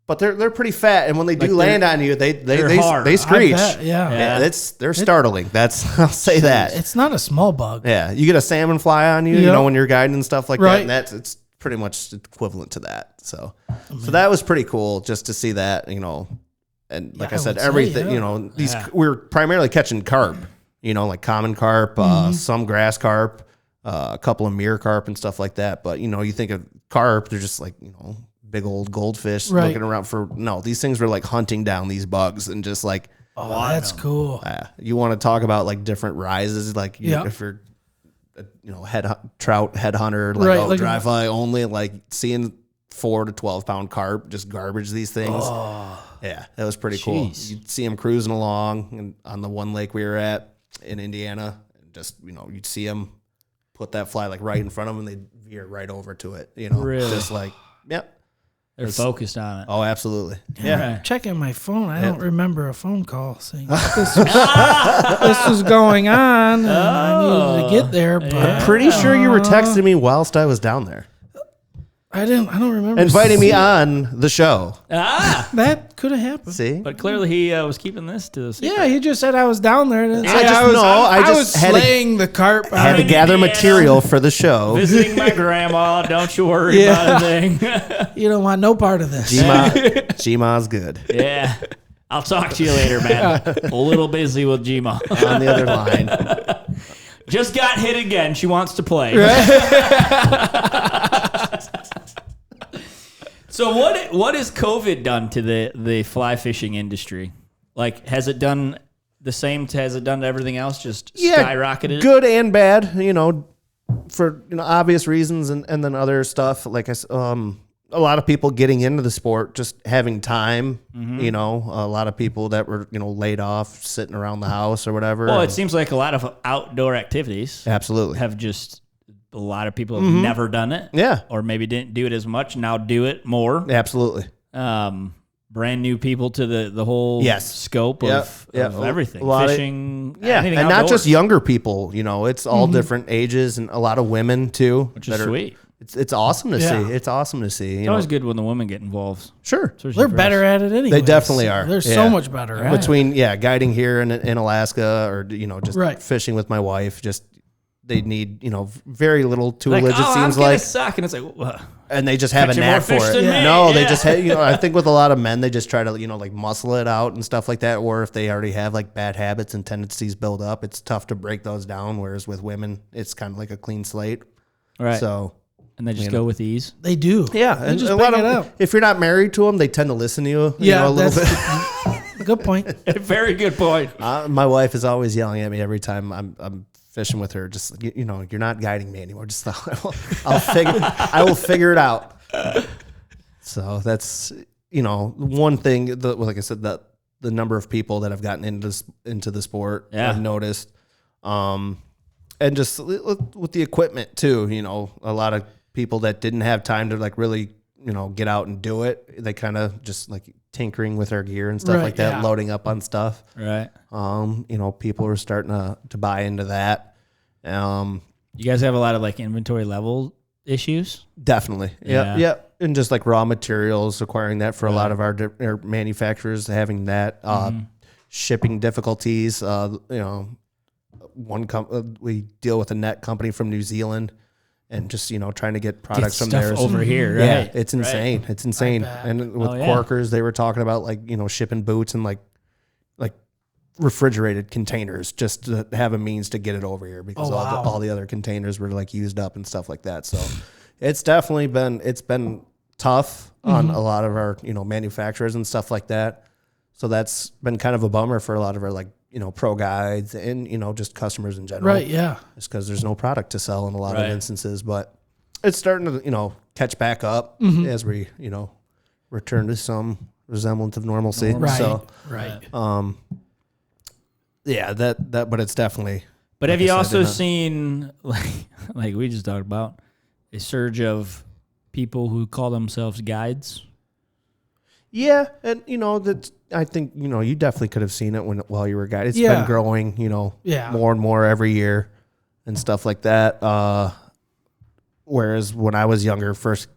But they're pretty fat, and when they do Like land on you, they hard. I screech. I bet, yeah. Yeah. They're startling. I'll say that. It's not a small bug. Yeah, you get a salmon fly on you, you Yep. know, when you're guiding and stuff like that, Right. and it's pretty much equivalent to that. So that was pretty cool just to see that, you know, and like Yeah, I said, I would say, everything, yeah. you know, we were primarily catching carp, you know, like common carp, some grass carp, a couple of mirror carp and stuff like that. But you know, you think of carp, they're just like, you know, big old goldfish Right. looking around for. No, these things were like hunting down these bugs and just like. Oh, that's cool. You want to talk about like different rises, like Yeah. if you're, you know, trout headhunter, like, Right, like dry fly only, like seeing 4 to 12 pound carp just garbage these things. Yeah, that was pretty cool. Jeez. You'd see them cruising along and on the one lake we were at in Indiana. Just, you know, you'd see them put that fly like right in front of them, and they'd veer right over to it. You know, Really? just like, yep. They're focused on it. Oh, absolutely. Yeah. Right. Checking my phone. I don't remember a phone call saying this was going on. And I needed to get there, but Pretty sure you were texting me whilst I was down there, I don't remember. inviting me on the show. That could have happened. See? But clearly he was keeping this to the secret. Yeah, he just said I was down there. And I just was had to- slaying the carp. Had to gather Indiana. material for the show. Visiting my grandma. Don't you worry Yeah. about a thing. You don't want no part of this. Gma's good. Yeah. I'll talk to you later, man. A little busy with Gma. On the other line. Just got hit again. She wants to play. So what has COVID done to the fly fishing industry? Like, has it done the same? Has it done to everything else? Just skyrocketed? Good and bad, you know, for, you know, obvious reasons, and then other stuff. Like a lot of people getting into the sport, just having time, you know, a lot of people that were, you know, laid off, sitting around the house or whatever. Well, it seems like a lot of outdoor activities Absolutely. have just, a lot of people have never done it. Yeah. Or maybe didn't do it as much, now do it more. Absolutely. Brand new people to the whole scope of everything. A lot of- Fishing, Yeah, anything and not outdoors, just younger people, you know, it's all different ages, and a lot of women too. which is sweet. It's awesome to Yeah. see. It's awesome to see. You It's know, always good when the women get involved. sure. Especially They're for better us. at it anyway. They definitely are. They're Yeah. so much better at it. Between guiding here in Alaska, or, you know, just Right. fishing with my wife, just they need, you know, very little Like, tutelage, it seems I'm gonna like, suck, and it's like, and they just have a catching more knack for fish it. than me. No, they Yeah. just have, you know, I think with a lot of men, they just try to, you know, like muscle it out and stuff like that. Or if they already have like bad habits and tendencies build up, it's tough to break those down. Whereas with women, it's kind of like a clean slate. Right. So. And they just go with ease. They do. Yeah, they and just a lot bring it of up. if you're not married to them, they tend to listen to you. A little bit. Good point. Very good point. My wife is always yelling at me every time I'm fishing with her. Just you're not guiding me anymore. Just I will figure it out. So that's one thing. Like I said, that the number of people that have gotten into the sport, I've noticed, and just with the equipment too. A lot of people that didn't have time to like really get out and do it. They kind of just like tinkering with our gear and stuff like that, loading up on stuff. Right. People are starting to buy into that. You guys have a lot of like inventory level issues? Definitely. Yeah. And just like raw materials, acquiring that for a lot of our manufacturers, having that, shipping difficulties. We deal with a net company from New Zealand. And just trying to get products from there over here, right? Yeah, it's insane. Right. It's insane. And with Corkers, they were talking about like shipping boots and like refrigerated containers just to have a means to get it over here because all the other containers were like used up and stuff like that. So it's definitely been tough on a lot of our manufacturers and stuff like that. So that's been kind of a bummer for a lot of our like pro guides and, just customers in general. Right, yeah. Just because there's no product to sell in a lot of instances. But it's starting to, catch back up as we, return to some resemblance of normalcy. Right, so, right. Yeah, but it's definitely. But have you also seen, like we just talked about, a surge of people who call themselves guides? Yeah, and that I think you definitely could have seen it while you were a guide. It's been growing, more and more every year, and stuff like that. Whereas when I was younger, first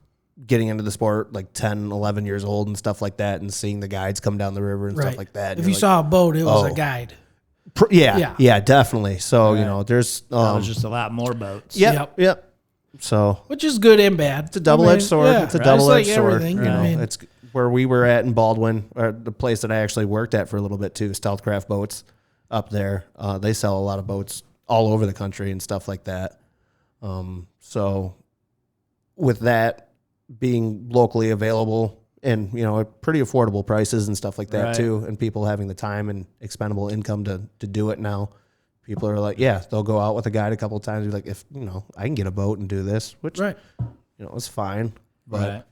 getting into the sport, like 10, 11 years old and stuff like that, and seeing the guides come down the river and stuff like that. If you saw a boat, it was a guide. Yeah, definitely. So there's there's just a lot more boats. Yep. So which is good and bad. It's a double-edged sword. Yeah, it's a double-edged sword. Everything. It's where we were at in Baldwin, or the place that I actually worked at for a little bit too, Stealthcraft Boats up there. They sell a lot of boats all over the country and stuff like that. So with that being locally available and, at pretty affordable prices and stuff like that too, and people having the time and expendable income to do it now, people are like, they'll go out with a guide a couple of times. Be like, if, I can get a boat and do this, which, it's fine. But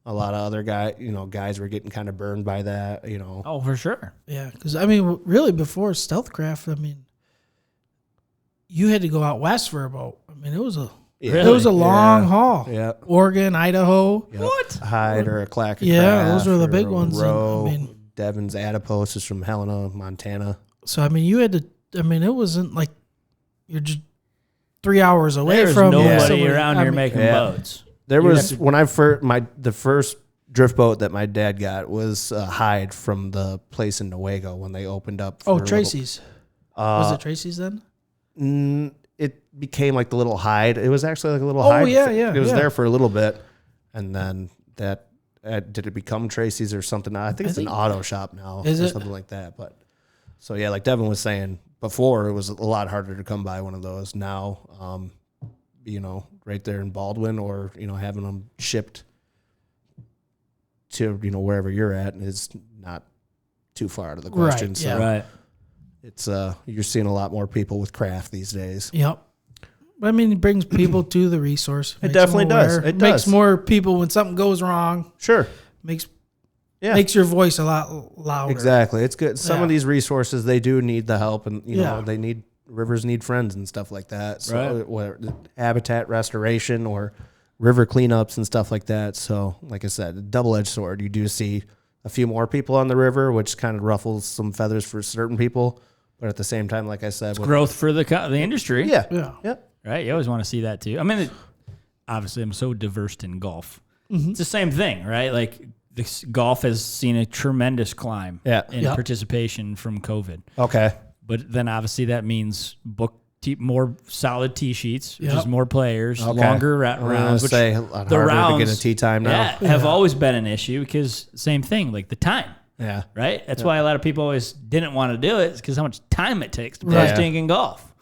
a lot of other guys were getting kind of burned by that, Oh, for sure. Yeah, because, really before Stealthcraft, you had to go out west for a boat. It was a long haul. Yeah. Oregon, Idaho. Yep. What? Hyde or a Clacker. Yeah, those were the big ones. Roe, Devon's Adipose is from Helena, Montana. So, you had to, it wasn't like you're just 3 hours away There's from nobody around here making boats. There was when the first drift boat that my dad got was Hyde from the place in Newaygo when they opened up. Tracy's. Was it Tracy's then? It became like the little Hyde. It was actually like a little Hyde. It was there for a little bit, and then that did it become Tracy's or something? I think it's an auto shop now or something like that. But so like Devin was saying before, it was a lot harder to come by one of those. Now, right there in Baldwin, or having them shipped to wherever you're at is not too far out of the question. Right, so it's you're seeing a lot more people with craft these days. Yep. But it brings people to the resource. It definitely does. It makes more people when something goes wrong. Sure. Makes your voice a lot louder. Exactly. It's good. Some of these resources, they do need the help, and rivers need friends and stuff like that. So whether habitat restoration or river cleanups and stuff like that. So like I said, double-edged sword. You do see a few more people on the river, which kind of ruffles some feathers for certain people. But at the same time, like I said, growth for the industry. Yeah. Right. You always want to see that too. Obviously, I'm so diverse in golf. Mm-hmm. It's the same thing, right? Like golf has seen a tremendous climb in participation from COVID. Okay. But then obviously that means more solid tee sheets, just more players, longer rounds. Which the rounds to get a tee time now. Have always been an issue because same thing, like the time. Yeah. Right? That's why a lot of people always didn't want to do it, because how much time it takes to play stinking golf.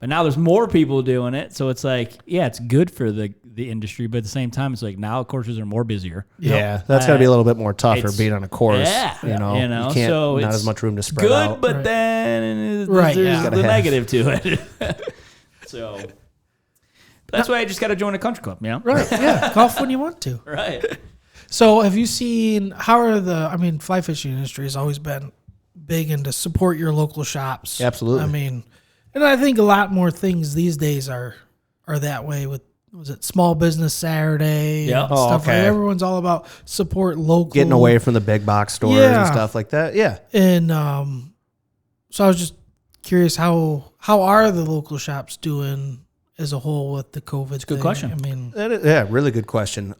But now there's more people doing it, so it's like, yeah, it's good for the industry, but at the same time, it's like now courses are more busier. Yeah, that's got to be a little bit more tougher being on a course. Yeah, you know, you can't, so not it's as much room to spread out. good, but then Right, there's yeah. the negative to it. So that's why I just got to join a country club, you know? Right. Yeah. Golf when you want to. Right. So have you seen fly fishing industry has always been big into support your local shops. Absolutely. I mean, and I think a lot more things these days are that way with, was it Small Business Saturday? Yeah. And Oh, stuff okay. like everyone's all about support local. Getting away from the big box stores Yeah. and stuff like that. Yeah. And so I was just curious, how are the local shops doing as a whole with the COVID It's a good thing? question. I mean, Yeah, really good question.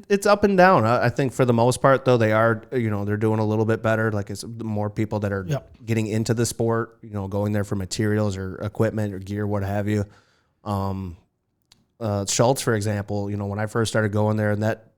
It's up and down. I think for the most part, though, they are, they're doing a little bit better. Like it's more people that are Yep. getting into the sport, going there for materials or equipment or gear, what have you. Schultz, for example, when I first started going there in that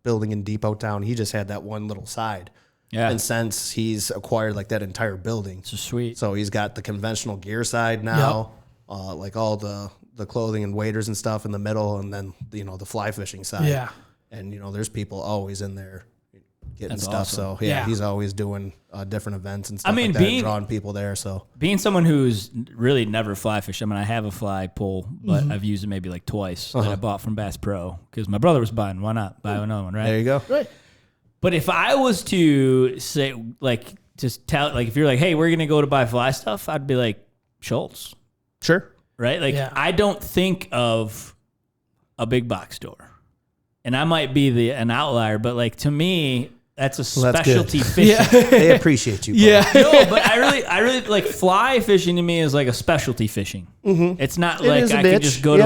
building in Depot Town, he just had that one little side. Yeah. And since he's acquired like that entire building, It's just sweet. so he's got the conventional gear side now, like all the clothing and waders and stuff in the middle, and then the fly fishing side. yeah. And there's people always in there getting That's stuff. awesome. So yeah, Yeah. he's always doing different events and stuff. I mean, like that, being- drawing people there. So Being someone who's really never fly fished, I mean, I have a fly pole, but I've used it maybe like twice that I bought from Bass Pro because my brother was buying. Why not buy another one, right? there you go. Right. But if I was to say, like, just tell, like, if you're like, hey, we're going to go to buy fly stuff, I'd be like, Schultz, Sure. right? Like, Yeah. I don't think of a big box store. And I might be an outlier, but, like, to me, that's a Well, that's good. specialty fishing. They appreciate you. Paul. Yeah. No, but I really like fly fishing to me is like a specialty fishing. Mm-hmm. It's not like is a I can bitch. just go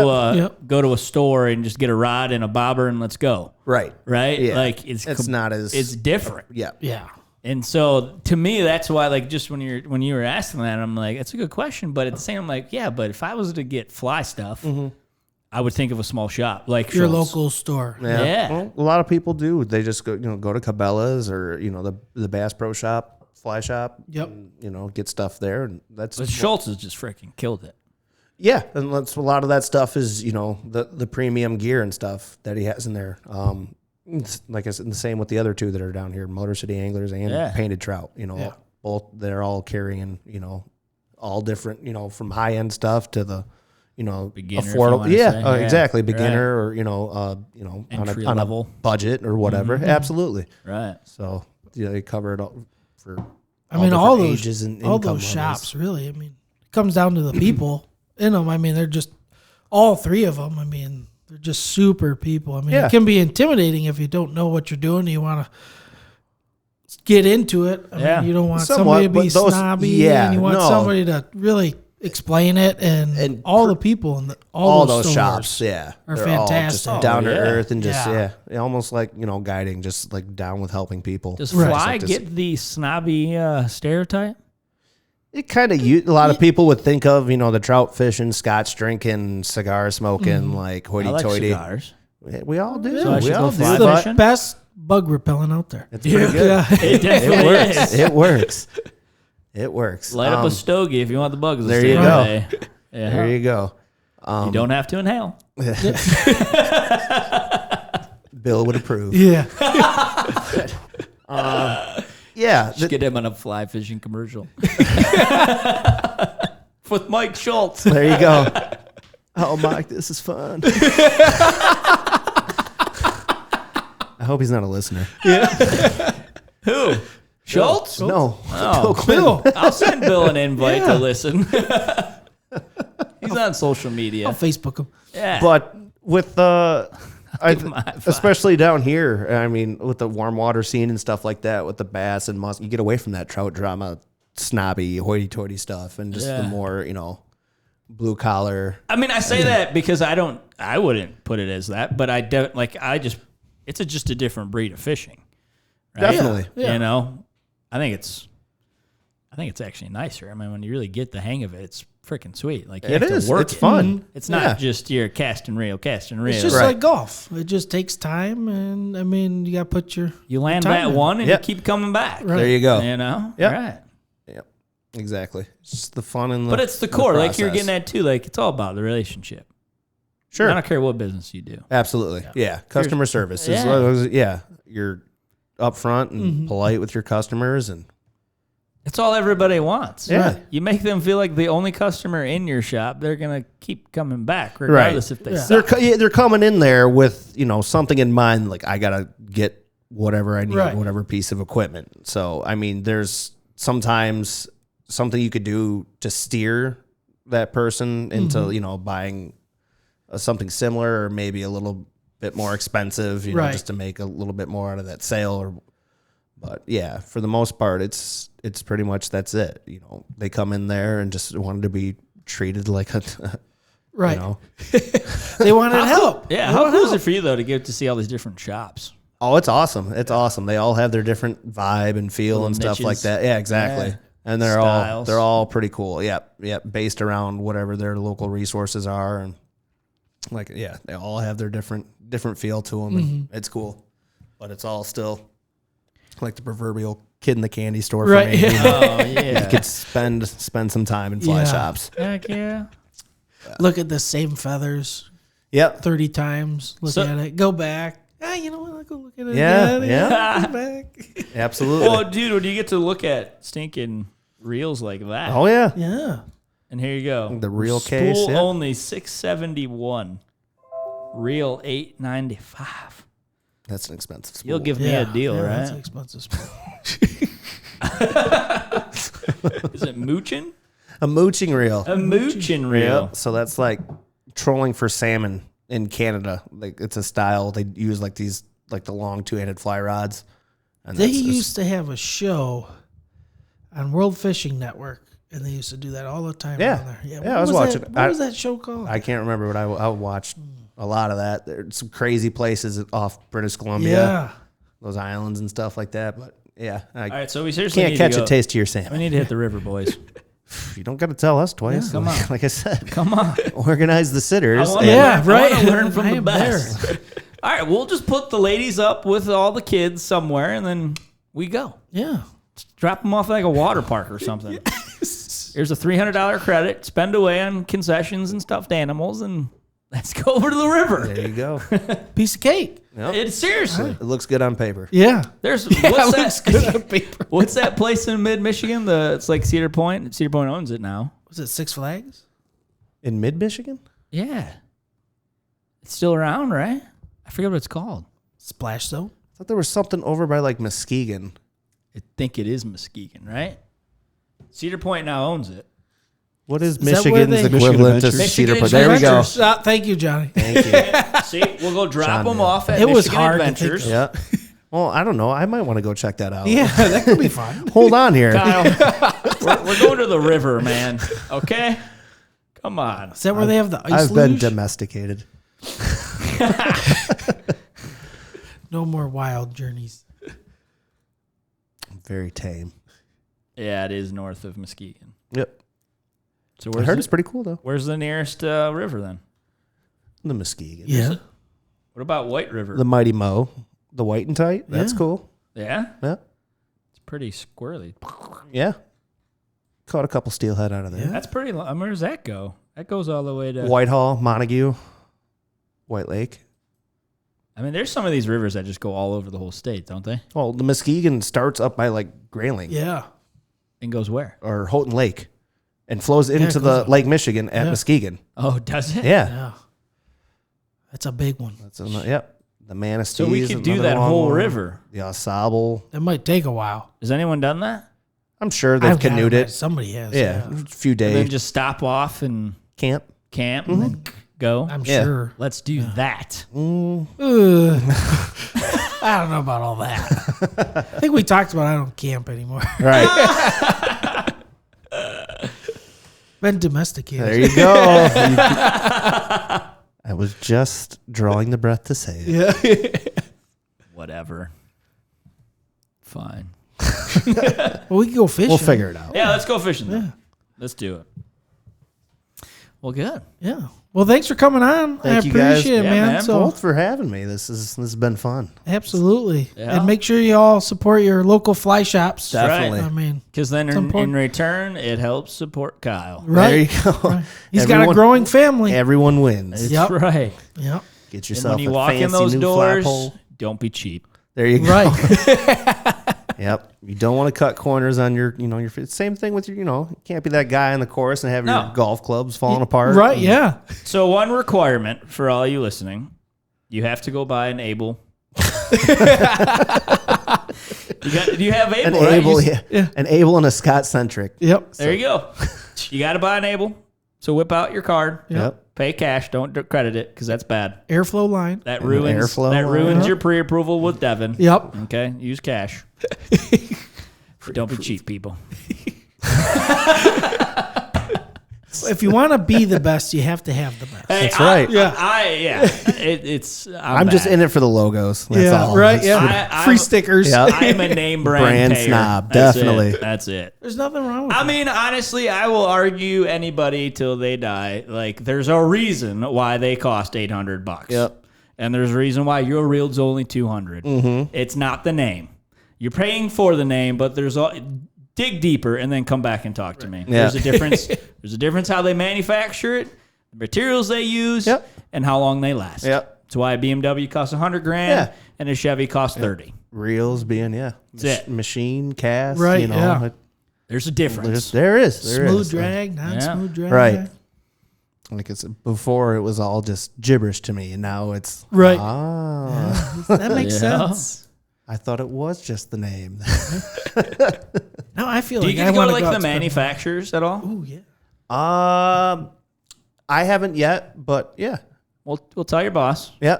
to a store and just get a rod and a bobber and let's go. Right. Right? Yeah. Like it's not as. it's different. Yeah. Yeah. And so to me, that's why, like, just when you were asking that, I'm like, it's a good question. But at the same time, I'm like, yeah, but if I was to get fly stuff, I would think of a small shop like Your Schultz. local store. Yeah. Well, a lot of people do. They just go to Cabela's or the Bass Pro Shop, Fly Shop. Yep. And, get stuff there, and that's But Schultz has just freaking killed it. yeah. And that's a lot of that stuff is the premium gear and stuff that he has in there. It's, like I said, the same with the other two that are down here, Motor City Anglers and Painted Trout. Both they're all carrying all different from high end stuff to the Beginner, if you affordable. wanna Yeah, say. Yeah, exactly. Beginner right. or Entry on level. a budget or whatever. Absolutely. Right. So they cover it all for. I mean, all different those ages and all income those levels. shops, really. I mean, it comes down to the people in them. I mean, they're just all three of them. I mean, they're just super people. I mean, Yeah. it can be intimidating if you don't know what you're doing and you want to get into it. I Yeah. mean, you don't want Somewhat, somebody to be but those- snobby, yeah, and you want no. somebody to really explain it. And all the people in All those those stores shops, yeah, are they're all fantastic. just down to yeah. earth and just Yeah. almost like guiding, just like down with helping people. Does Right. fly Like this- get the snobby stereotype? It kind of a lot of people would think of the trout fishing, scotch drinking, cigar smoking, like I like hoity-toity. cigars. We all do. So I should we go all fly do. It's fishing? the best bug repellent out there. It's pretty good. Yeah. It definitely It works. is. It works. It works. Light up a stogie if you want the bugs. to there stay you go. away. Yeah. There you go. You don't have to inhale. Bill would approve. Yeah. Yeah. Just get him on a fly fishing commercial. With Mike Schultz. There you go. Oh, Mike, this is fun. I hope he's not a listener. Who? Schultz? No. Oh, Bill. I'll send Bill an invite to listen. He's on social media. I'll Facebook them. Yeah. But with him a high five. especially down here, I mean, with the warm water scene and stuff like that, with the bass and musk, you get away from that trout drama, snobby, hoity-toity stuff, and just the more, blue collar. I mean, I say that because I wouldn't put it as that, but it's just a different breed of fishing. Right? Definitely. Yeah. I think it's actually nicer. I mean, when you really get the hang of it, it's freaking sweet. Like you It have is. to work It's it. fun. It's not Yeah. just your cast and reel. It's just Right. like golf. It just takes time, and I mean, you got to put your You land time that in. one and Yep. you keep coming back. Right. There you go. You know? Yep. Right. Yep. Exactly. It's just the fun and the But it's the core, like you're process. getting at too. Like it's all about the relationship. Sure. I don't care what business you do. Absolutely. Yeah. Customer service. You're upfront and polite with your customers, and It's all everybody wants. Yeah. You make them feel like the only customer in your shop. They're gonna keep coming back, regardless if they suck. they're coming in there with something in mind. Like, I gotta get whatever I need, whatever piece of equipment. So I mean, there's sometimes something you could do to steer that person into buying something similar or maybe a little bit more expensive, just to make a little bit more out of that sale. But yeah, for the most part, it's pretty much that's it. They come in there and just wanted to be treated like a right. They wanted help. Yeah, how cool is it for you though to get to see all these different shops? Oh, it's awesome. It's awesome. They all have their different vibe and feel Little and stuff niches. like that. Yeah, exactly. Yeah. And they're all pretty cool. Yep. Based around whatever their local resources are, and they all have their different feel to them. And it's cool, but it's all still like the proverbial kid in the candy store. For me. Oh yeah. You could spend some time in fly shops. Heck yeah. Look at the same feathers Yep. 30 times. Look at it. Go back. You know what? I'll go look at it Yeah, again. yeah. Go back. Absolutely. Well, dude, when you get to look at stinking reels like that, Oh yeah. Yeah. and here you go, The reel spool case, yeah. only $671, reel $895. That's an expensive spool. You'll give me a deal, That's right? an expensive spool. Is it moochin'? A mooching reel. A moochin' reel. Yep. So that's like trolling for salmon in Canada. Like, it's a style they use, like these, like the long two-handed fly rods. And They that's used to have a show on World Fishing Network, and they used to do that all the time. Yeah. Down there. Yeah, What I was watching it. What was that show called? I can't remember, but I watched a lot of that. There's some crazy places off British Columbia, Yeah. those islands and stuff like that. But yeah, I All right, so we seriously can't need catch to go. a taste of your We salmon. need to hit the river, boys. You don't got to tell us twice. Yeah, come on. Like I said, Come on. organize the sitters. I wanna Yeah, learn- I right. wanna learn from I the am best. there. All right, we'll just put the ladies up with all the kids somewhere, and then we go. Yeah. Drop them off like a water park or something. Here's a $300 credit. Spend away on concessions and stuffed animals, and let's go over to the river. There you go. Piece of cake. Yep. It's seriously. It looks good on paper. Yeah. There's It what's looks that? good on paper. What's that place in mid-Michigan? It's like Cedar Point. Cedar Point owns it now. Was it Six Flags? In mid-Michigan? Yeah, it's still around, right? I forget what it's called. Splash Zone? I thought there was something over by like Muskegon. I think it is Muskegon, right? Cedar Point now owns it. What is that where Michigan's they- equivalent to Michigan Cedar Point? Adventures. There we go. Adventures. Thank you, Johnny. Thank you. See, we'll go drop John them did. off at It was Michigan hard to Adventures. Yeah. Well, I don't know. I might want to go check that out. Yeah, that could be fun. Hold on here. Kyle, we're going to the river, man. Okay? Come on. Is that where they have the ice I've been luge? domesticated. No more wild journeys. I'm very tame. Yeah, it is north of Muskegon. Yep. So I heard it's pretty cool though. where's the nearest river then? The Muskegon. Yeah. What about White River? The Mighty Mo. The White and Tight. That's Yeah. cool. Yeah? Yeah. It's pretty squirrely. Yeah. Caught a couple steelhead out of there. That's pretty long. Where does that go? That goes all the way to... Whitehall, Montague, White Lake. I mean, there's some of these rivers that just go all over the whole state, don't they? Well, the Muskegon starts up by like Grayling Yeah. And goes where? or Houghton Lake and flows into it the goes up. Lake Michigan at Yeah. Muskegon. Oh, does it? Yeah. Yeah. That's a big one. That's yep. The Manistee. So we could do that whole river. The Ausable. That might take a while. Has anyone done that? I'm sure they've I've got canoed it. it. Somebody has. Yeah. A few And then days. just stop off and Camp. camp and then go? I'm Yeah. sure. Let's do that. Ugh. I don't know about all that. I think we talked about I don't camp anymore. Right. Been domesticated. There you go. I was just drawing the breath to say it. Yeah. Whatever. Fine. Well, we can go fishing. We'll figure it out. Yeah, let's go fishing then. Let's do it. Well, good. Yeah. Well, thanks for coming on. Thank I you guys. appreciate it, Yeah, man. man. So Both for having me. This has been fun. absolutely. Yeah. And make sure you all support your local fly shops. Definitely. I mean, Because then It's in important. return, it helps support Kyle. right. There you go. Right. He's got a growing family. Everyone wins. That's Yep. right. Yep. Get And yourself when you a walk fancy in those new doors, flagpole. don't be cheap. There you go. Right. Yep. You don't want to cut corners on your, your same thing with your, you can't be that guy on the course and have No. your golf clubs falling apart. Right. Yeah. So one requirement for all you listening, you have to go buy an Able. You have An Able, right? Able, You- yeah. An Able and a Scott centric. Yep. There you go. You got to buy an Able. So whip out your card. Yep. Pay cash. Don't credit it because that's bad. Airflow line. That ruins airflow that line. ruins your pre-approval with Devon. Yep. Okay, use cash. Don't be cheap, people. If you want to be the best, you have to have the best. Hey, That's right. Yeah. It's. I'm just in it for the logos. That's Yeah. all. Right. It's- Yeah. Free stickers. Yeah. I'm a name brand payer. snob, That's definitely. it. That's it. There's nothing wrong with I it. mean, honestly, I will argue anybody till they die. Like, there's a reason why they cost $800. Yep. And there's a reason why your reel's only $200. Mm-hmm. It's not the name. You're paying for the name, but dig deeper and then come back and talk to me. Yeah. There's a difference. There's a difference how they manufacture it, the materials they use, Yep. and how long they last. Yep. That's why a BMW costs $100,000 Yeah. and a Chevy costs $30,000. Reels being, That's it. machine, cast. Right, yeah. There's a difference. There is. Smooth drag, non-smooth drag. Right. Like it's before, it was all just gibberish to me, and now it's Right. Ah, That makes Yeah. sense. I thought it was just the name. No, I feel Do you like get I to go want to like the out and spend- manufacturers at all? Ooh, yeah. I haven't yet, but yeah, We'll tell your boss. yeah.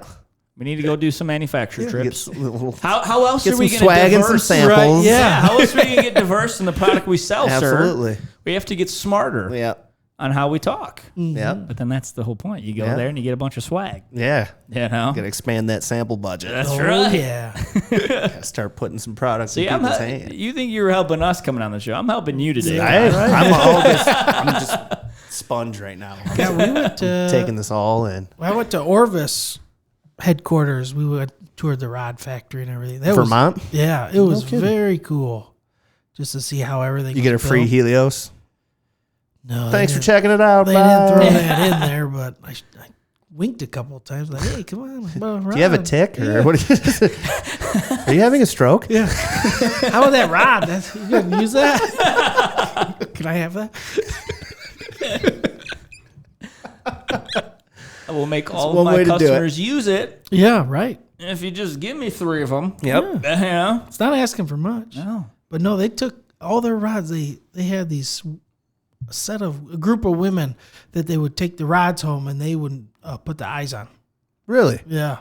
We need to go do some manufacturer trips. Get, little, How else get are we some going to swag and some diverse? samples. Right, Yeah, how else are we going to get diverse in the product we sell, sir? Absolutely. We have to get smarter Yeah. on how we talk. Yeah. But then that's the whole point. You go Yeah. there and you get a bunch of swag. Yeah. You know? Got to expand that sample budget. That's Oh, right. yeah. Gotta start putting some products See, in people's hands. you think you were helping us coming on the show. I'm helping you today. I'm just sponge right now. Yeah, we went to, Taking this all in. I went to Orvis headquarters. We went toured the rod factory and everything. That Vermont? Was, yeah, it was kidding. very cool just to see how everything You get a was free built. Helios. No, Thanks they for didn't- checking it out. They Bye. didn't throw that in there, but I winked a couple of times. Like, hey, come on. Do you have a tick or what? Are you having a stroke? Yeah. How about that rod? You gonna use that? Can I have that? I will make all one of way my to do it. customers use it. Yeah, right. If you just give me 3 of them. Yep. You know? It's not asking for much. No. But no, they took all their rods. They had these a group of women that they would take the rods home and they would put the eyes on. Really? Yeah.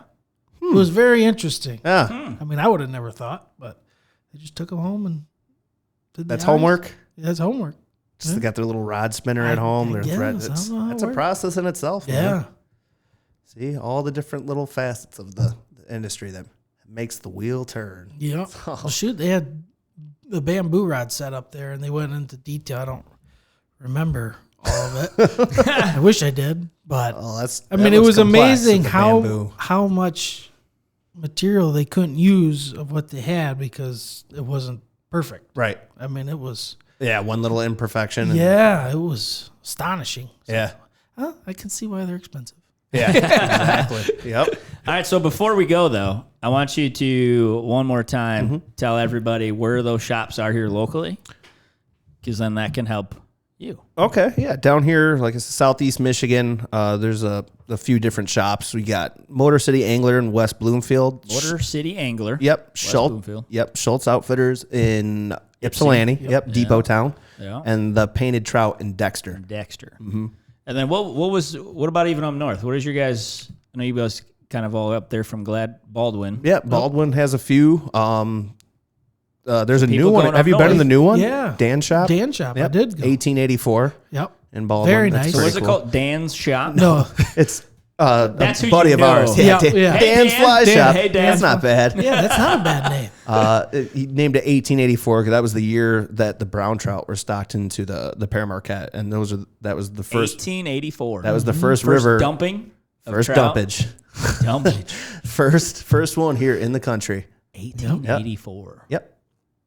It was very interesting. Yeah. I mean, I would have never thought, but they just took them home and did the That's eyes. homework. Yeah, that's homework. Just got their little rod spinner at I home. Their guess. thread. I It's, don't know how it that's a works. process in itself. Yeah. Man. See all the different little facets of the industry that makes the wheel turn. Yeah. Well, shoot, they had the bamboo rod set up there and they went into detail. I don't remember all of it. I wish I did, but Oh, that's. I that mean, it looks was complex amazing with the bamboo. how much material they couldn't use of what they had because it wasn't perfect. Right. I mean, it was Yeah. One little imperfection. and- yeah, it was astonishing. Yeah. Huh? I can see why they're expensive. Yeah. Exactly. Yep. All right, so before we go, though, I want you to, one more time, Mm-hmm. tell everybody where those shops are here locally, because then that can help you. Okay, yeah, down here, like it's Southeast Michigan. There's a few different shops. We got Motor City Angler in West Bloomfield. Motor City Angler. Yep, Bloomfield. Schultz Outfitters in Ypsilanti. Yep, Depot Town. Yeah. And the Painted Trout in Dexter. Dexter. Mm-hmm. And then what about even up north? What is your guys, I know you guys kind of all up there from Baldwin. Yeah, Baldwin has a few. There's a People new one. going Have up you been in north? the new one? Yeah. Dan Shop. Dan Shop. I Yep. did go. 1884 Yep. in Baldwin. Very That's nice. So pretty what's it cool. called? Dan's Shop? No. It's That's a who buddy you of know. ours. Yeah, Dan, yeah. Hey, Dan's Dan. Fly Dan. Shop. Hey, Dan. That's not bad. Yeah, that's not a bad name. He named it 1884 because that was the year that the brown trout were stocked into the Pere Marquette, and that was the first 1884. that was the first First river dumping. Of first trout. dumpage. Dumpage. First one here in the country. 1884. Yep.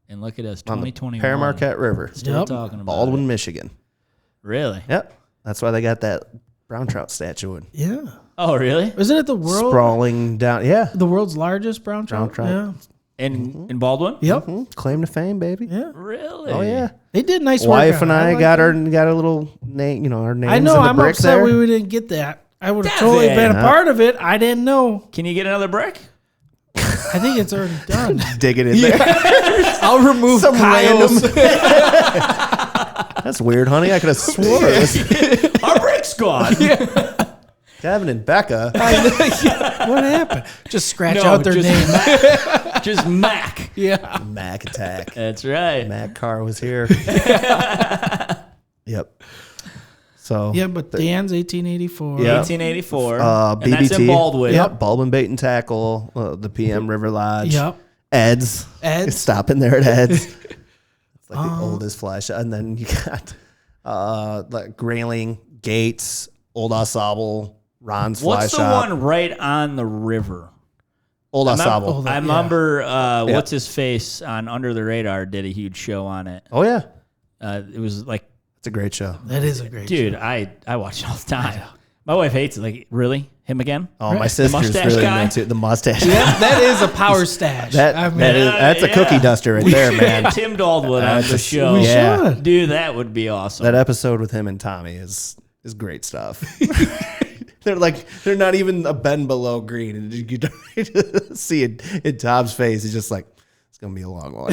And look at us, On the 2021. Pere Marquette River. Still Yep. talking about Baldwin, it. Michigan. Really? Yep. That's why they got that brown trout statue in. Yeah. Oh, really? Isn't it the world? Sprawling down. Yeah. The world's largest brown trout? Brown trout. Yeah. In Baldwin? Yep. Claim to fame, baby. Yeah. Really? Oh yeah. They did nice work. Wife on and it. I like got it. got a little name. Our names I know. in the I'm brick upset there. we didn't get that. I would have Devin. totally been a part of it. I didn't know. Can you get another brick? I think it's already done. Dig it in there. I'll remove Some Kyle's. That's weird, honey. I could have swore it was Our brick's gone. Devin and Becca. What happened? Just scratch No, out their just name. Just Mac. Yeah. Mac Attack. That's right. Mac Carr was here. Yep. So Yeah, but Dan's 1884. Yeah. 1884. BBT. And that's in Baldwin. Yep. Baldwin Bait and Tackle. The PM River Lodge. Yep. Ed's. Ed's. Stopping there at Ed's. It's like the oldest fly shop. And then you got like Grayling, Gates, Old Ensemble, Ron's Fly What's the Shop. one right on the river? Old Ensemble. I remember what's his face on Under the Radar did a huge show on it. Oh, yeah. It was like, It's a great show. That is a great dude, I watch it all the time. My wife hates it. Like, really? Him again? Oh, my sister's mustache really guy? into the mustache. Yeah, that is a power stash. That's a cookie duster right there, man. Tim Daldwood on the show. We Yeah. should. Dude, that would be awesome. That episode with him and Tommy is great stuff. They're not even a bend below green, and you don't see it in Tom's face. He's just like, it's gonna be a long one.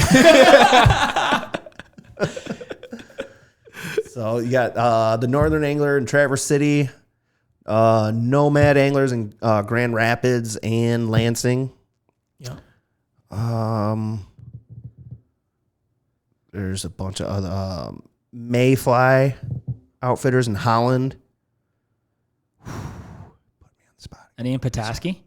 So you got the Northern Angler in Traverse City, Nomad Anglers in Grand Rapids and Lansing. Yeah. There's a bunch of other Mayfly outfitters in Holland. Put me on the spot. Any in Petoskey?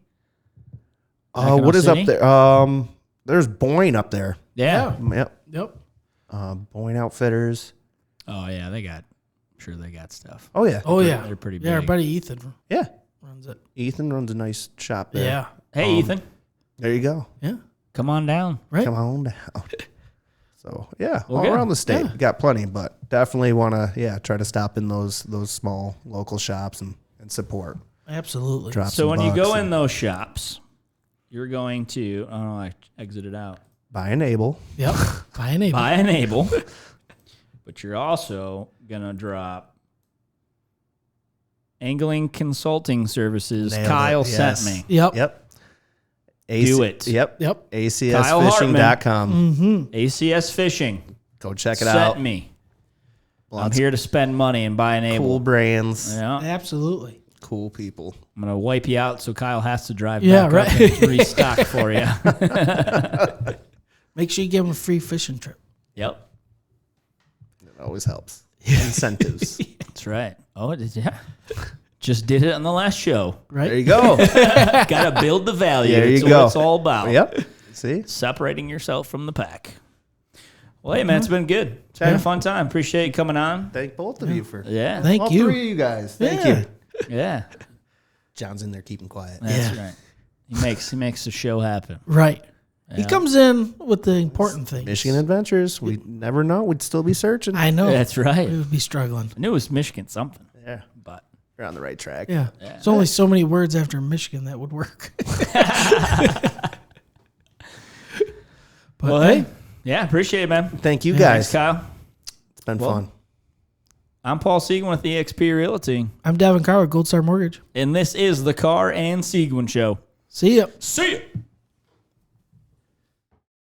What is City? up there? There's Boyne up there. Yeah. Yep. Yep. Boyne Outfitters. Oh, yeah. I'm sure they got stuff. Oh yeah. Oh, yeah. They're pretty Yeah, our big. buddy Ethan Yeah. runs it. Ethan runs a nice shop there. Yeah. Hey, Ethan. There you go. Yeah. Come on down. Right. Come on down. So yeah, Well, all good. around the state, we got plenty, but definitely want to try to stop in those small local shops and support. Absolutely. Drop So some when you bucks go and in those shops, you're going to, oh no, I exited out. buy an able. Yep. Buy an Able. Buy an Able. But you're also going to drop angling consulting services. Nailed Kyle it, sent yes. me. Yep. Yep. Do it. Yep. Yep. ACSfishing.com. ACS Fishing. Go check it Sent out. me. I'm Lots here to spend money and buy an of Able. cool brands, Yeah. Absolutely. cool people. I'm going to wipe you out so Kyle has to drive Yeah, back right. up and restock for you. Make sure you give him a free fishing trip. Yep. It always helps. Incentives. That's right. Oh, it is, yeah. Just did it on the last show. Right. There you go. Got to build the value. There you That's go. what it's all about. Yep. See? Separating yourself from the pack. Well, hey, man, it's been good. It's been a fun time. Appreciate you coming on. Thank both of you for Yeah. Thank all you. three of you guys. Thank Yeah. you. Yeah. John's in there keeping quiet. That's Yeah. right. He makes the show happen. Right. He comes in with the important things. Michigan Adventures. We never know. We'd still be searching. I know. That's right. We would be struggling. I knew it was Michigan something, Yeah. but You're on the right track. Yeah. There's only so many words after Michigan that would work. But well, hey, yeah, appreciate it, man. Thank you Thanks, guys. Kyle. It's been fun. I'm Paul Seguin with eXp Realty, I'm Devon Carr with Gold Star Mortgage. and this is the Carr and Seguin Show. See ya. See ya.